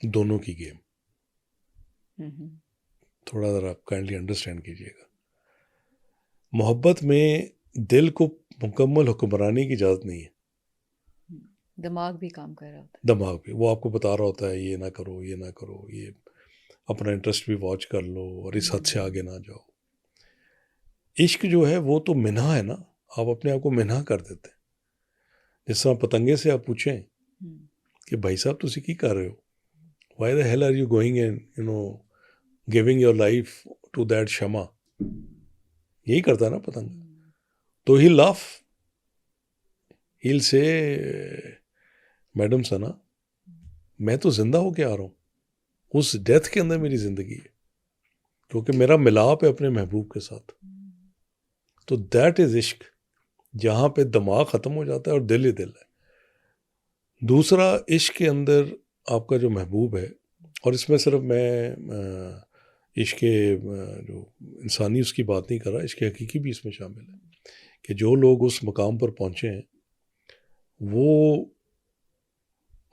دونوں کی گیم. تھوڑا ذرا آپ کائنڈلی انڈرسٹینڈ کیجیے گا. محبت میں دل کو مکمل حکمرانی کی اجازت نہیں ہے, دماغ بھی کام کر رہا ہوتا ہے. دماغ بھی وہ آپ کو بتا رہا ہوتا ہے یہ نہ کرو, یہ نہ کرو, یہ اپنا انٹرسٹ بھی واچ کر لو, اور اس حد سے آگے نہ جاؤ. عشق جو ہے وہ تو منہا ہے نا, آپ اپنے آپ کو منہا کر دیتے ہیں. جس طرح پتنگے سے آپ پوچھیں کہ بھائی صاحب تسی کی کر رہے ہو, why the hell are you going and you know giving your life to that شمع, یہی کرتا ہے نا پتنگ. تو ہی لاف, ہیل سے میڈم سنا میں تو زندہ ہو کے آ رہا ہوں, اس ڈیتھ کے اندر میری زندگی ہے, کیونکہ میرا ملاپ ہے اپنے محبوب کے ساتھ. تو دیٹ از عشق, جہاں پہ دماغ ختم ہو جاتا ہے اور دل ہی دل ہے. دوسرا, عشق کے اندر آپ کا جو محبوب ہے, اور اس میں صرف میں عشق جو انسانی اس کی بات نہیں کر رہا, عشق حقیقی بھی اس میں شامل ہے, کہ جو لوگ اس مقام پر پہنچے ہیں وہ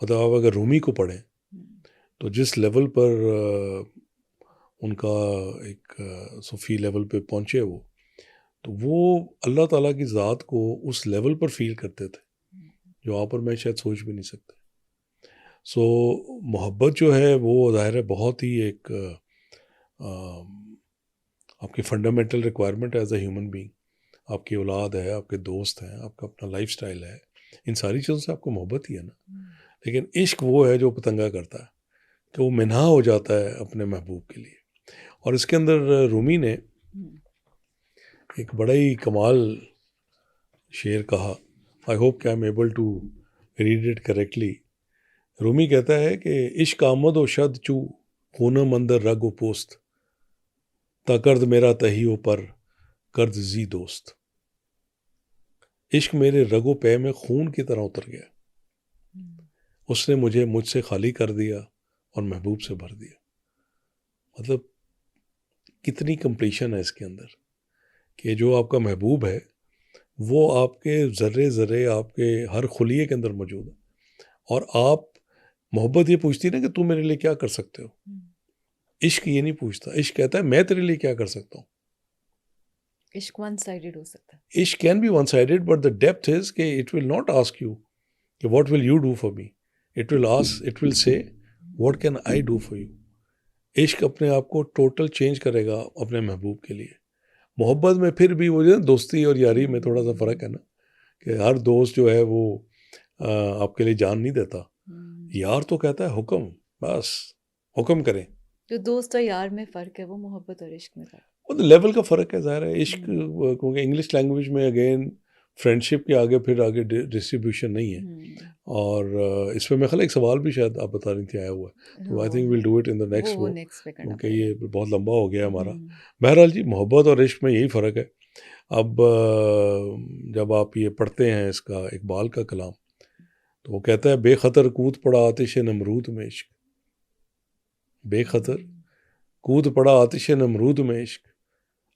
مطلب آپ اگر رومی کو پڑھیں تو جس لیول پر ان کا ایک صوفی لیول پہ پہنچے وہ, تو وہ اللہ تعالیٰ کی ذات کو اس لیول پر فیل کرتے تھے جو آپ اور میں شاید سوچ بھی نہیں سکتے. سو محبت جو ہے وہ ظاہر ہے بہت ہی ایک آپ کی fundamental requirement as a human being. آپ کی اولاد ہے, آپ کے دوست ہیں, آپ کا اپنا لائف سٹائل ہے, ان ساری چیزوں سے آپ کو محبت ہی ہے نا. لیکن عشق وہ ہے جو پتنگا کرتا ہے کہ وہ منہا ہو جاتا ہے اپنے محبوب کے لیے. اور اس کے اندر رومی نے ایک بڑا ہی کمال شعر کہا. آئی ہوپ کہ I am able to read it correctly. Rumi کہتا ہے کہ عشق آمد و شد چو خونم اندر رگ و پوست تا کرد میرا تہی و پر کرد زی دوست. عشق میرے رگ و پے میں خون کی طرح اتر گیا, اس نے مجھ سے خالی کر دیا اور محبوب سے بھر دیا. مطلب کتنی کمپلیشن ہے اس کے اندر کہ جو آپ کا محبوب ہے وہ آپ کے ذرے ذرے, آپ کے ہر خلیے کے اندر موجود ہے. اور آپ محبت یہ پوچھتی نا کہ تم میرے لیے کیا کر سکتے ہو. عشق یہ نہیں پوچھتا. عشق کہتا ہے میں تیرے لیے کیا کر سکتا ہوں. عشق ون سائیڈڈ ہو سکتا ہے. عشق can be one sided but the depth is کہ it will not ask you کہ what will you do for me. It will say what can I do for you. عشق اپنے آپ کو ٹوٹل چینج کرے گا اپنے محبوب کے لیے. محبت میں پھر بھی وہ جو دوستی اور یاری میں تھوڑا سا فرق ہے نا کہ ہر دوست جو ہے وہ آپ کے لیے جان نہیں دیتا. یار تو کہتا ہے حکم, بس حکم کریں. جو دوست اور یار میں فرق ہے وہ محبت اور عشق میں فرق ہے. وہ لیول کا فرق ہے ظاہر ہے. عشق کیونکہ انگلش لینگویج میں اگین فرینڈشپ کے آگے پھر آگے ڈسٹریبیوشن نہیں ہے. اور اس پہ میں خیال ایک سوال بھی شاید آپ بتا رہی تھی آیا ہوا ہے, تو I think we'll do it in the next وہ, کیونکہ یہ بہت لمبا ہو گیا ہمارا. بہرحال جی محبت اور عشق میں یہی فرق ہے. اب جب آپ یہ پڑھتے ہیں اس کا اقبال کا کلام تو وہ کہتا ہے بے خطر کود پڑا آتش نمرود میں عشق. بے خطر کود پڑا آتش نمرود میں عشق,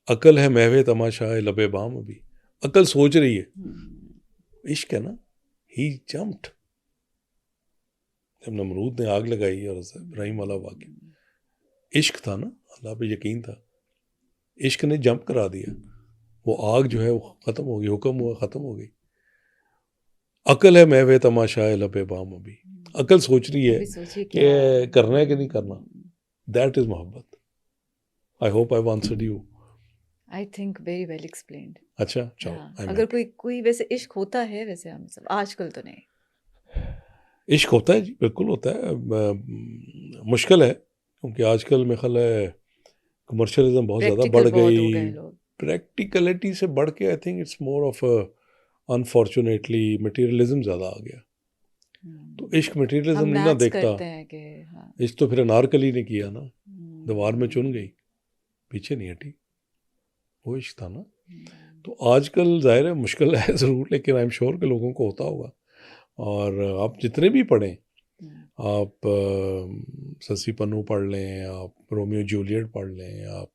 عقل ہے محو تماشائے لبے بام. ابھی عقل سوچ رہی ہے, عشق ہے نا. ہی جمپڈ. جب نمرود نے آگ لگائی اور ابراہیم والا واقعہ, عشق تھا نا, اللہ پہ یقین تھا, عشق نے جمپ کرا دیا. وہ آگ جو ہے وہ ختم ہو گئی, حکم ہوا ختم ہو گئی. عقل ہے محو تماشائے لبے بام. ابھی عقل سوچ رہی ہے کہ کرنا ہے کہ نہیں کرنا. دیٹ از محبت. I hope I answered you. I think very well explained. اچھا چلو. اگر کوئی ویسے عشق ہوتا ہے ویسے ہم سب آج کل تو نہیں. عشق ہوتا ہے جی, بالکل ہوتا ہے. مشکل ہے کیونکہ آج کل میرا خیال ہے کمرشلزم بہت زیادہ بڑھ گئی. پریکٹیکلٹی سے بڑھ کے I think it's more of unfortunately materialism زیادہ آ گیا. تو عشق مٹیریلزم نہیں نہ دیکھتا. عشق تو پھر انارکلی نے کیا نا, دیوار میں چن گئی, پیچھے نہیں ہٹی, وہ عشق تھا نا. تو آج کل ظاہر ہے مشکل ہے ضرور, لیکن آئی ایم شیور کہ لوگوں کو ہوتا ہوگا. اور آپ جتنے بھی پڑھیں, آپ سسی پنو پڑھ لیں, آپ رومیو جولیٹ پڑھ لیں, آپ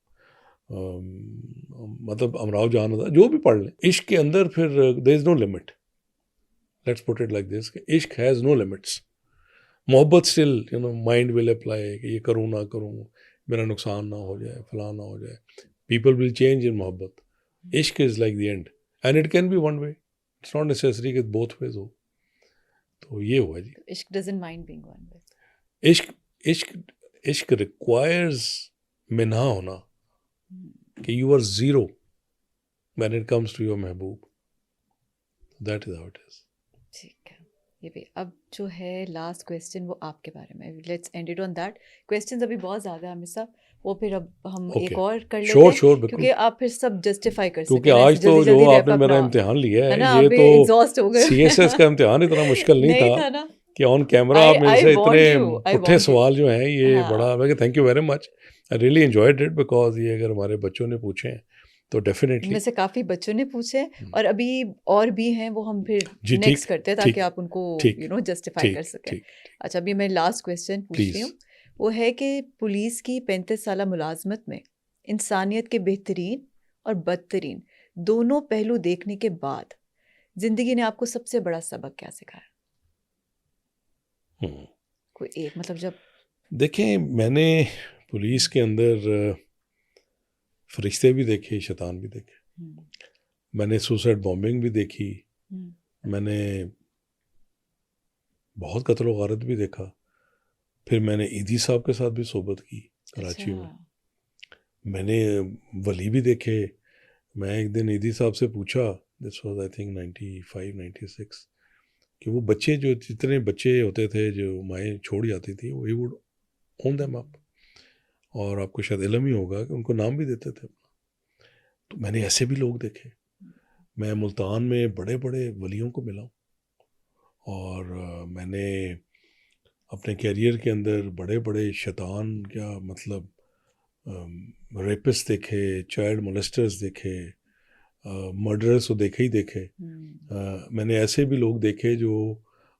مطلب امراؤ جان, جو بھی پڑھ لیں, عشق کے اندر پھر there is no limit. Let's put it like this کہ عشق ہیز نو لمٹس. محبت still you know mind will apply کہ یہ کروں نہ کروں, میرا نقصان نہ ہو جائے, فلاں نہ ہو جائے. People will change in محبت. عشق is like the end and it can be one way. It's not necessary کہ both ways ہو. تو یہ ہوا جی. عشق doesn't mind being one way. عشق requires منہا ہونا کہ you are zero when it comes to your محبوب. That is how it is. ٹھیک ہے. یہ بھی اب جو ہے لاسٹ کویسچن وہ آپ کے بارے میں. Let's and it on that. Questions ابھی بہت زیادہ ہیں ہمیں سب, وہ پھر اب ہم ایک اور کر لیتے ہیں کیونکہ آپ پھر سب جسٹیفائی کر سکتے ہیں. کیونکہ آج تو جو آپ نے میرا امتحان لیا ہے یہ تو ایگزاسٹ ہو گئے. سی ایس ایس کا امتحان اتنا مشکل نہیں تھا نا کہ آن کیمرا آپ میرے سے اتنے پٹھے سوال جو ہیں, یہ بڑا میں کہ thank you very much. I really enjoyed it because یہ اگر ہمارے بچوں نے پوچھے ہیں تو ڈیفینیٹلی میں سے کافی بچوں نے پوچھے, اور ابھی اور بھی ہیں, وہ ہم پھر نیکسٹ کرتے ہیں تاکہ آپ ان کو یو نو جسٹیفائی کر سکیں. اچھا ابھی میں لاسٹ کویسچن پوچھ رہی ہوں, وہ ہے کہ پولیس کی 35 سالہ ملازمت میں انسانیت کے بہترین اور بدترین دونوں پہلو دیکھنے کے بعد زندگی نے آپ کو سب سے بڑا سبق کیا سکھایا؟ کوئی ایک, مطلب جب دیکھیں میں نے پولیس کے اندر فرشتے بھی دیکھے, شیطان بھی دیکھے. میں نے سوسائڈ بامبنگ بھی دیکھی, میں نے بہت قتل و غارت بھی دیکھا. پھر میں نے ایدھی صاحب کے ساتھ بھی صحبت کی کراچی میں. میں نے ولی بھی دیکھے. میں ایک دن ایدھی صاحب سے پوچھا, دس واز آئی تھنک 95 96, کہ وہ بچے جو جتنے بچے ہوتے تھے جو مائیں چھوڑ جاتی تھیں, وہ ووڈ اون دیم اپ. اور آپ کو شاید علم ہی ہوگا کہ ان کو نام بھی دیتے تھے. تو میں نے ایسے بھی لوگ دیکھے. میں ملتان میں بڑے بڑے ولیوں کو ملا ہوں, اور میں نے اپنے کیریئر کے اندر بڑے بڑے شیطان, کیا مطلب ریپس دیکھے, چائلڈ مولسٹرز دیکھے, مرڈررز تو دیکھے ہی دیکھے. میں نے ایسے بھی لوگ دیکھے جو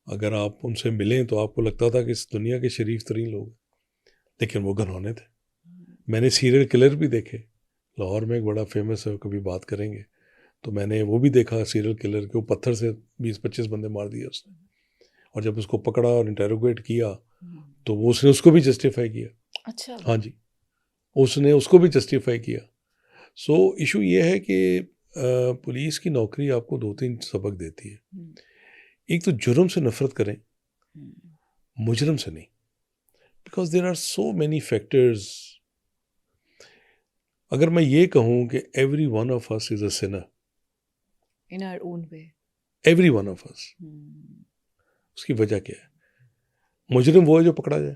اگر آپ ان سے ملیں تو آپ کو لگتا تھا کہ اس دنیا کے شریف ترین لوگ, لیکن وہ گھنونے تھے. میں نے سیریل کلر بھی دیکھے. لاہور میں ایک بڑا فیمس ہے, کبھی بات کریں گے, تو میں نے وہ بھی دیکھا سیریل کلر کے. وہ پتھر سے 20-25 بندے مار دیے اس نے, اور جب اس کو پکڑا اور انٹیروگیٹ کیا تو وہ اس نے اس کو بھی جسٹیفائی کیا. اچھا. ہاں جی, اس نے اس کو بھی جسٹیفائی کیا. سو ایشو یہ ہے کہ پولیس کی نوکری آپ کو 2-3 سبق دیتی ہے. ایک تو جرم سے نفرت کریں, مجرم سے نہیں, because there are so many factors. اگر میں یہ کہوں کہ every one of us is a sinner in our own way, every one of us, اس کی وجہ کیا ہے؟ مجرم وہ ہے جو پکڑا جائے.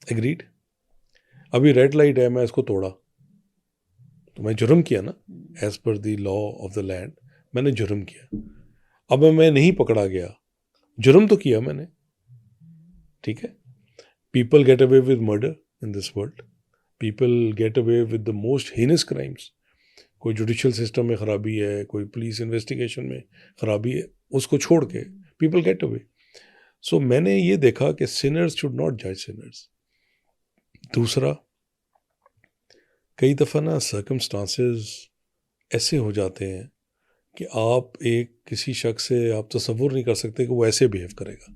ایگریڈ. ابھی ریڈ لائٹ ہے, میں اس کو توڑا تو میں جرم کیا نا, as per the law of the land میں نے جرم کیا. اب میں نہیں پکڑا گیا, جرم تو کیا میں نے, ٹھیک ہے. People get away with murder in this world. People get away with the most heinous crimes. کوئی جوڈیشل سسٹم میں خرابی ہے, کوئی پولیس انویسٹیگیشن میں خرابی ہے, اس کو چھوڑ کے پیپل گیٹ اوے. سو میں نے یہ دیکھا کہ سنرز شوڈ ناٹ جج سنرز. دوسرا, کئی دفعہ نا سرکمسٹانسز ایسے ہو جاتے ہیں کہ آپ کسی شخص سے آپ تصور نہیں کر سکتے کہ وہ ایسے بیہیو کرے گا,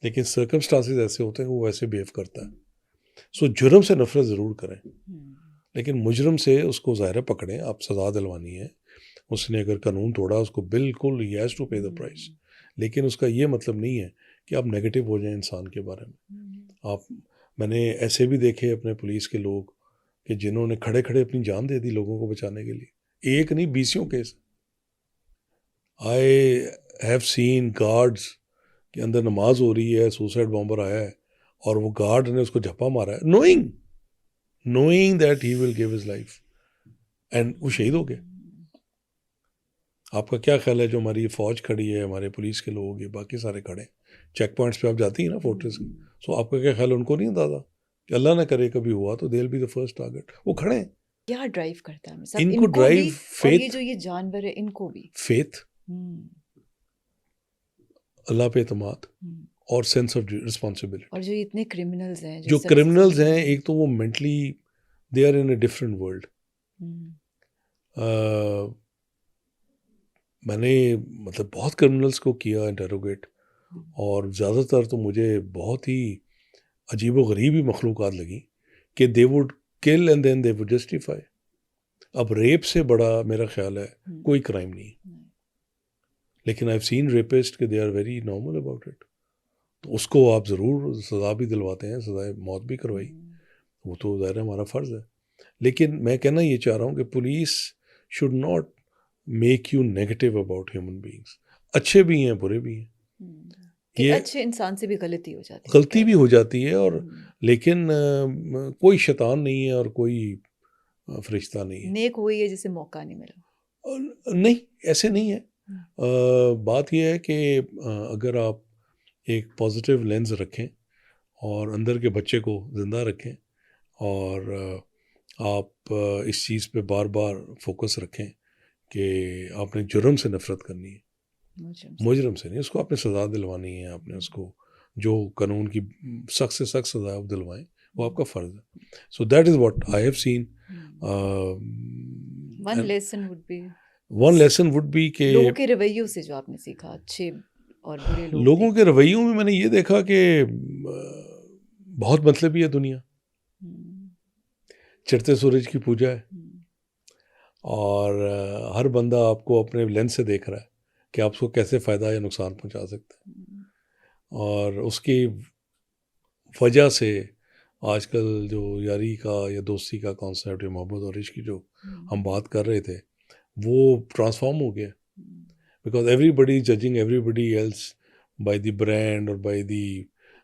لیکن سرکمسٹانسز ایسے ہوتے ہیں کہ وہ ایسے بیہیو کرتا ہے. سو جرم سے نفرت ضرور کریں, لیکن مجرم سے اس کو ظاہر پکڑیں. آپ سزا دلوانی ہے. اس نے اگر قانون توڑا, اس کو بالکل ہی has to pay the price. لیکن اس کا یہ مطلب نہیں ہے کہ آپ نیگیٹو ہو جائیں انسان کے بارے میں. میں نے ایسے بھی دیکھے اپنے پولیس کے لوگ کہ جنہوں نے کھڑے کھڑے اپنی جان دے دی لوگوں کو بچانے کے لیے. ایک نہیں, 20 case. I have scene guards کے اندر نماز ہو رہی ہے, سوسائڈ بامبر آیا ہے اور وہ گارڈ نے اس کو جھپا مارا ہے, knowing that he will give his life, and وہ شہید ہو گیا. آپ کا کیا خیال ہے جو ہماری فوج کھڑی ہے, ہمارے پولیس کے لوگ, یہ باقی سارے کھڑے ہیں چیک پوائنٹس پہ, آپ جاتی ہیں نا فورٹریس کی. سو آپ کا کیا خیال ہے, ان کو نہیں اندازہ کہ اللہ نہ کرے کبھی ہوا تو they'll be the first target. وہ کھڑے ہیں. کیا ڈرائیو کرتا ہے ان کو ڈرائیو فیتھ, یہ جو یہ جانور ہے ان کو بھی فیتھ, اللہ پہ اعتماد اور سینس آف رسپانسبلٹی. اور جو اتنے کرمنلز ہیں, جو کرمنلز ہیں, ایک تو وہ mentally they are in a different world. میں نے مطلب بہت کرمنلز کو کیا انٹروگیٹ, اور زیادہ تر تو مجھے بہت ہی عجیب و غریب ہی مخلوقات لگی کہ they would kill and then they would justify. اب ریپ سے بڑا میرا خیال ہے کوئی کرائم نہیں, لیکن آئی ہیو سین ریپسٹ کہ they are very normal about it. تو اس کو آپ ضرور سزا بھی دلواتے ہیں, سزائے موت بھی کروائی, وہ تو ظاہر ہمارا فرض ہے. لیکن میں کہنا یہ چاہ رہا ہوں کہ police should not make you negative about human beings. اچھے بھی ہیں, برے بھی ہیں. یہ اچھے انسان سے بھی غلطی ہو جاتی ہے, غلطی بھی ہو جاتی ہے, اور لیکن کوئی شیطان نہیں ہے اور کوئی فرشتہ نہیں ہے. نیک وہی ہے جسے موقع نہیں ملا. نہیں, ایسے نہیں ہے. بات یہ ہے کہ اگر آپ ایک پازیٹیو لینز رکھیں اور اندر کے بچے کو زندہ رکھیں, اور آپ اس چیز پہ بار بار فوکس رکھیں کہ آپ نے جرم سے نفرت کرنی ہے, مجرم سے نہیں. اس کو آپ نے سزا دلوانی ہے, آپ نے اس کو جو قانون کی سخت سے سخت سزا آپ دلوائیں, وہ آپ کا فرض ہے. So that is what I have seen. One lesson would be کہ لوگوں کے رویوں سے جو آپ نے سیکھا, اچھے اور برے لوگوں کے رویوں میں نے یہ دیکھا کہ بہت مطلبی ہے دنیا. چڑھتے سورج کی پوجا ہے, اور ہر بندہ آپ کو اپنے لینس سے دیکھ رہا ہے کہ آپ کو کیسے فائدہ یا نقصان پہنچا سکتا ہے. اور اس کی وجہ سے آج کل جو یاری کا یا دوستی کا کانسیپٹ یا محبت اور عشق کی جو ہم بات کر رہے تھے وہ ٹرانسفارم ہو گیا. Because everybody judging everybody else by the brand اور by the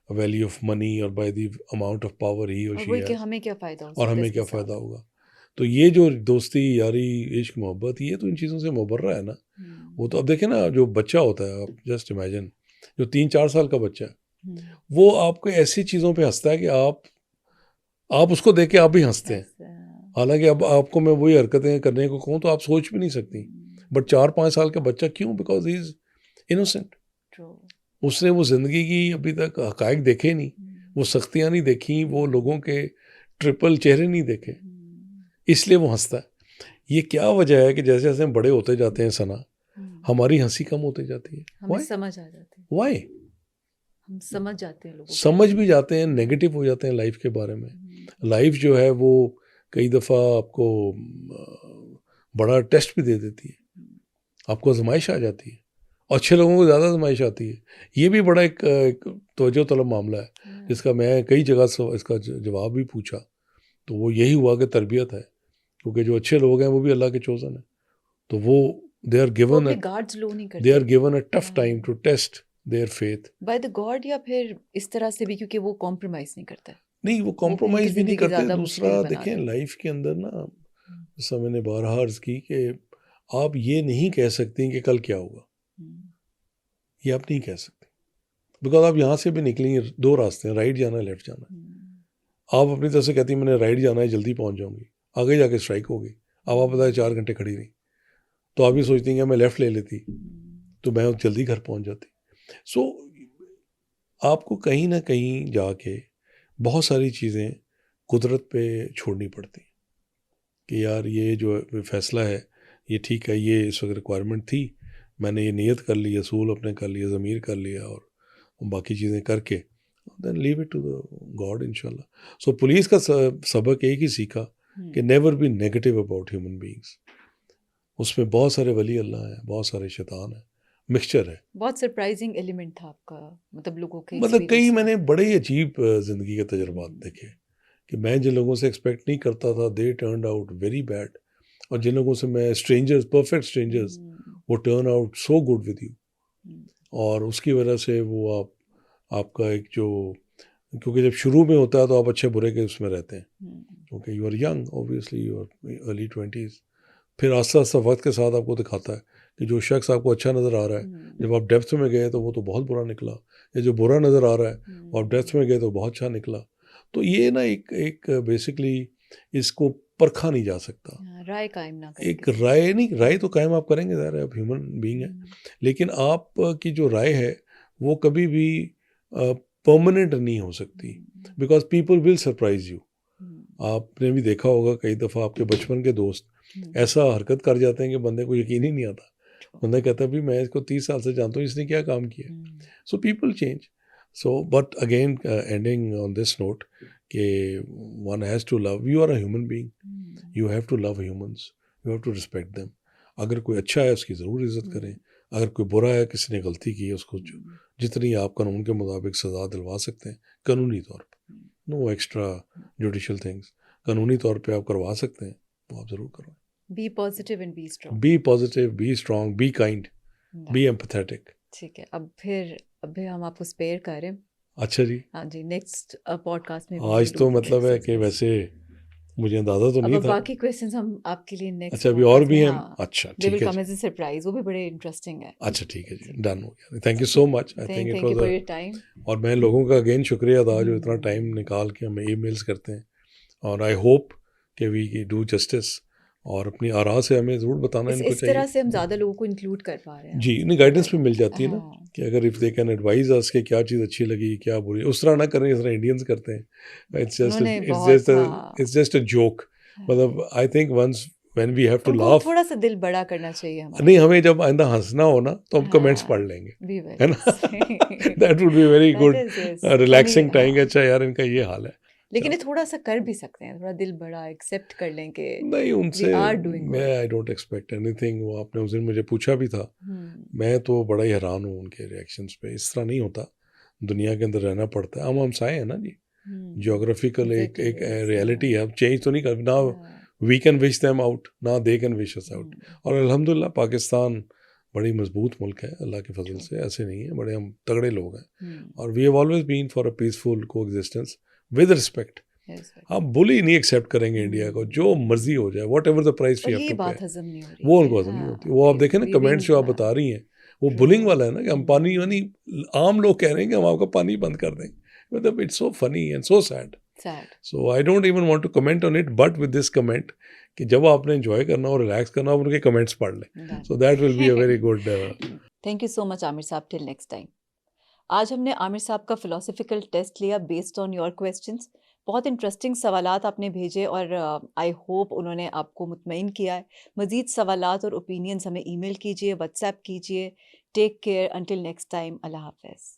value of money اور by the amount of power he اور شی ہیز، ہمیں کیا فائدہ اور ہمیں کیا فائدہ ہوگا. تو یہ جو دوستی یاری عشق محبت یہ تو ان چیزوں سے مبرہ ہے نا. وہ تو اب دیکھیں نا جو بچہ ہوتا ہے، آپ جسٹ امیجن جو 3-4 سال کا بچہ ہے وہ آپ کو ایسی چیزوں پہ ہنستا ہے کہ آپ اس کو دیکھ کے آپ بھی ہنستے ہیں. حالانکہ اب آپ کو میں وہی حرکتیں کرنے کو کہوں تو آپ سوچ بھی نہیں سکتی. بٹ 4-5 سال کا بچہ کیوں؟ Because he is innocent. اس نے وہ زندگی کی ابھی تک حقائق دیکھے نہیں، وہ سختیاں نہیں دیکھیں، وہ لوگوں کے ٹرپل چہرے نہیں دیکھے، اس لیے وہ ہنستا ہے. یہ کیا وجہ ہے کہ جیسے جیسے ہم بڑے ہوتے جاتے ہیں ثنا، ہماری ہنسی کم ہوتی جاتی ہے. ہمیں سمجھ آ جاتی ہے. وائی؟ ہم سمجھ جاتے ہیں، سمجھ بھی جاتے ہیں، نیگیٹو ہو جاتے ہیں لائف کے بارے میں. لائف جو ہے وہ کئی دفعہ آپ کو بڑا ٹیسٹ بھی دے دیتی ہے، آپ کو آزمائش آ جاتی ہے، اور اچھے لوگوں کو زیادہ آزمائش آتی ہے. یہ بھی بڑا ایک توجہ طلب معاملہ ہے جس کا میں کئی جگہ سے اس کا جواب بھی پوچھا تو وہ یہی ہوا کہ تربیت ہے. کیونکہ جو اچھے لوگ ہیں وہ بھی اللہ کے چوزن ہیں، تو وہ they are given a tough time to test their faith by the God, یا پھر اس طرح سے بھی کیونکہ وہ کمپرومائز نہیں کرتا ہے. نہیں، وہ کمپرومائز بھی نہیں کرتے. دوسرا دیکھیں لائف کے اندر نا، جیسا میں نے بارہا عرض کی کہ آپ یہ نہیں کہہ سکتی کہ کل کیا ہوگا، یہ آپ نہیں کہہ سکتے. بیکاز آپ یہاں سے بھی نکلیں گے، 2 راستے ہیں، رائٹ جانا ہے، لیفٹ جانا ہے. آپ اپنی طرف سے کہتی ہیں میں نے رائٹ جانا ہے، جلدی پہنچ جاؤں گی، آگے جا کے اسٹرائک ہوگی. اب آپ بتائیں 4 گھنٹے کھڑی رہی تو آپ بھی سوچتی ہیں کہ میں لیفٹ لے لیتی تو میں جلدی گھر پہنچ جاتی. سو آپ کو کہیں نہ کہیں جا کے بہت ساری چیزیں قدرت پہ چھوڑنی پڑتی ہیں کہ یار یہ جو فیصلہ ہے یہ ٹھیک ہے، یہ اس وقت ریکوائرمنٹ تھی، میں نے یہ نیت کر لی، اصول اپنے کر لیا، ضمیر کر لیا، اور باقی چیزیں کر کے then leave it to the God انشاءاللہ. سو پولیس کا سبق ایک ہی سیکھا کہ never be negative about human beings. اس میں بہت سارے ولی اللہ ہیں، بہت سارے شیطان ہیں، مکسچر ہے. بہت سرپرائزنگ ایلیمنٹ تھا آپ کا، مطلب لوگوں کے کئی میں نے بڑے عجیب زندگی کے تجربات دیکھے کہ میں جن لوگوں سے ایکسپیکٹ نہیں کرتا تھا دے ٹرنڈ آؤٹ ویری بیڈ، اور جن لوگوں سے میں اسٹرینجرز، پرفیکٹ اسٹرینجرز، وہ turn out so good with you. اور اس کی وجہ سے وہ آپ کا ایک جو، کیونکہ جب شروع میں ہوتا ہے تو آپ اچھے برے کے اس میں رہتے ہیں کیونکہ you are young, obviously you are early 20s. پھر آہستہ آہستہ وقت کے ساتھ آپ کو دکھاتا ہے کہ جو شخص آپ کو اچھا نظر آ رہا ہے جب آپ ڈیپتھ میں گئے تو وہ تو بہت برا نکلا، یا جو برا نظر آ رہا ہے اور آپ ڈیپتھ میں گئے تو بہت اچھا نکلا. تو یہ نا ایک بیسکلی اس کو پرکھا نہیں جا سکتا. رائے قائم نہ ایک رائے نہیں، رائے تو قائم آپ کریں گے، ظاہر ہے آپ ہیومن بینگ ہیں، لیکن آپ کی جو رائے ہے وہ کبھی بھی پرماننٹ نہیں ہو سکتی، because people will surprise you. آپ نے بھی دیکھا ہوگا کئی دفعہ آپ کے بچپن کے دوست ایسا حرکت کر جاتے ہیں کہ بندے کو یقین ہی نہیں آتا. بندہ کہتا ہے بھی میں اس کو 30 سال سے جانتا ہوں، اس نے کیا کام کیا. So people change. So but again ending on this note کہ one has to love, you are a human being, you have to love humans, you have to respect them. اگر کوئی اچھا ہے اس کی ضرور عزت کریں، اگر کوئی برا ہے، کسی نے غلطی کی ہے، اس کو جتنی آپ قانون کے مطابق سزا دلوا سکتے ہیں قانونی طور پہ، نو ایکسٹرا جوڈیشل تھنگس، قانونی طور پہ آپ کروا سکتے ہیں وہ آپ ضرور کروائیں. Be positive and be strong. Be positive, be strong, be kind, be empathetic. ٹھیک ہے، اب ہم آپ کو اسپیئر کر رہے ہیں. اچھا جی، ہاں جی، نیکسٹ پوڈ کاسٹ میں آج تو مطلب ہے کہ ویسے مجھے اندازہ تو نہیں تھا. باقی کویسچنز ہم آپ کے لیے نیکسٹ. اچھا ابھی اور بھی ہیں؟ اچھا دے ول ٹھیک ہے، کم ایز اے سرپرائز، وہ بھی بڑے انٹرسٹنگ ہے. اچھا ٹھیک ہے جی، ڈن ہو گیا. Thank you so much. I think it was for your time. اور میں لوگوں کا اگین شکریہ ادا جو اتنا ٹائم نکال کے ہمیں ای میلس کرتے ہیں، اور آئی ہوپ کہ وی ڈو جسٹس، اور اپنی آراء سے ہمیں ضرور بتانا ان کو چاہیے. اس طرح سے ہم زیادہ لوگوں کو انکلوڈ کر پا رہے ہیں. جی، انہیں گائیڈنس بھی مل جاتی ہے نا کہ اگر اف دے کین ایڈوائز اس کہ کیا چیز اچھی لگی، کیا بری. اس طرح نہ کریں جس طرح انڈینس کرتے ہیں. It's just a joke. مطلب I think once when we have to laugh, تھوڑا سا دل بڑا کرنا چاہیے ہمیں. نہیں، ہمیں جب آئندہ ہنسنا ہو نا تو ہم کمنٹس پڑھ لیں گے، ہے نا. That would be very good relaxing time. اچھا یار ان کا یہ حال ہے. لیکن یہ تھوڑا سا کر بھی سکتے ہیں، تھوڑا دل بڑا ایکسیپٹ کر لیں کہ نہیں، ان سے میں I don't expect any thing. وہ آپ نے اس دن مجھے پوچھا بھی تھا، میں تو بڑا ہی حیران ہوں ان کے ریئیکشنس پہ. اس طرح نہیں ہوتا. دنیا کے اندر رہنا پڑتا ہے. ہم ہمسائے ہیں نا جی, جیوگرافیکل ایک ریالٹی ہے. اب چینج تو نہیں کر, نہ we can wish them out, نہ they can wish us out. اور الحمدللہ پاکستان بڑی مضبوط ملک ہے اللہ کے فضل سے, ایسے نہیں ہے, بڑے ہم تگڑے لوگ ہیں. اور we have always been for a peaceful coexistence with respect. آپ بلی نہیں ایکسیپٹ کریں گے انڈیا کو, جو مرضی ہو جائے, whatever the price we have to pay, وہ ان کو ہضم نہیں ہوتی. وہ آپ دیکھیں نا کمنٹس جو آپ بتا رہی ہیں, وہ بلنگ والا ہے نا, کہ ہم پانی, یعنی عام لوگ کہہ رہے ہیں کہ ہم آپ کا پانی بند کر دیں. مطلب it's so funny and so sad. So I don't even want to comment on it, but with this comment کہ جب آپ نے انجوائے کرنا اور ریلیکس کرنا, آپ ان کے کمنٹس پڑھ لیں. So that will be a very good. Thank you so much Aamir صاحب. Till next time. آج ہم نے عامر صاحب کا فلاسفیکل ٹیسٹ لیا بیسڈ آن یور کویسچنس. بہت انٹرسٹنگ سوالات آپ نے بھیجے اور آئی ہوپ انہوں نے آپ کو مطمئن کیا ہے. مزید سوالات اور اوپینینز ہمیں ای میل کیجیے, واٹس ایپ کیجیے. Take care until next time. اللہ حافظ.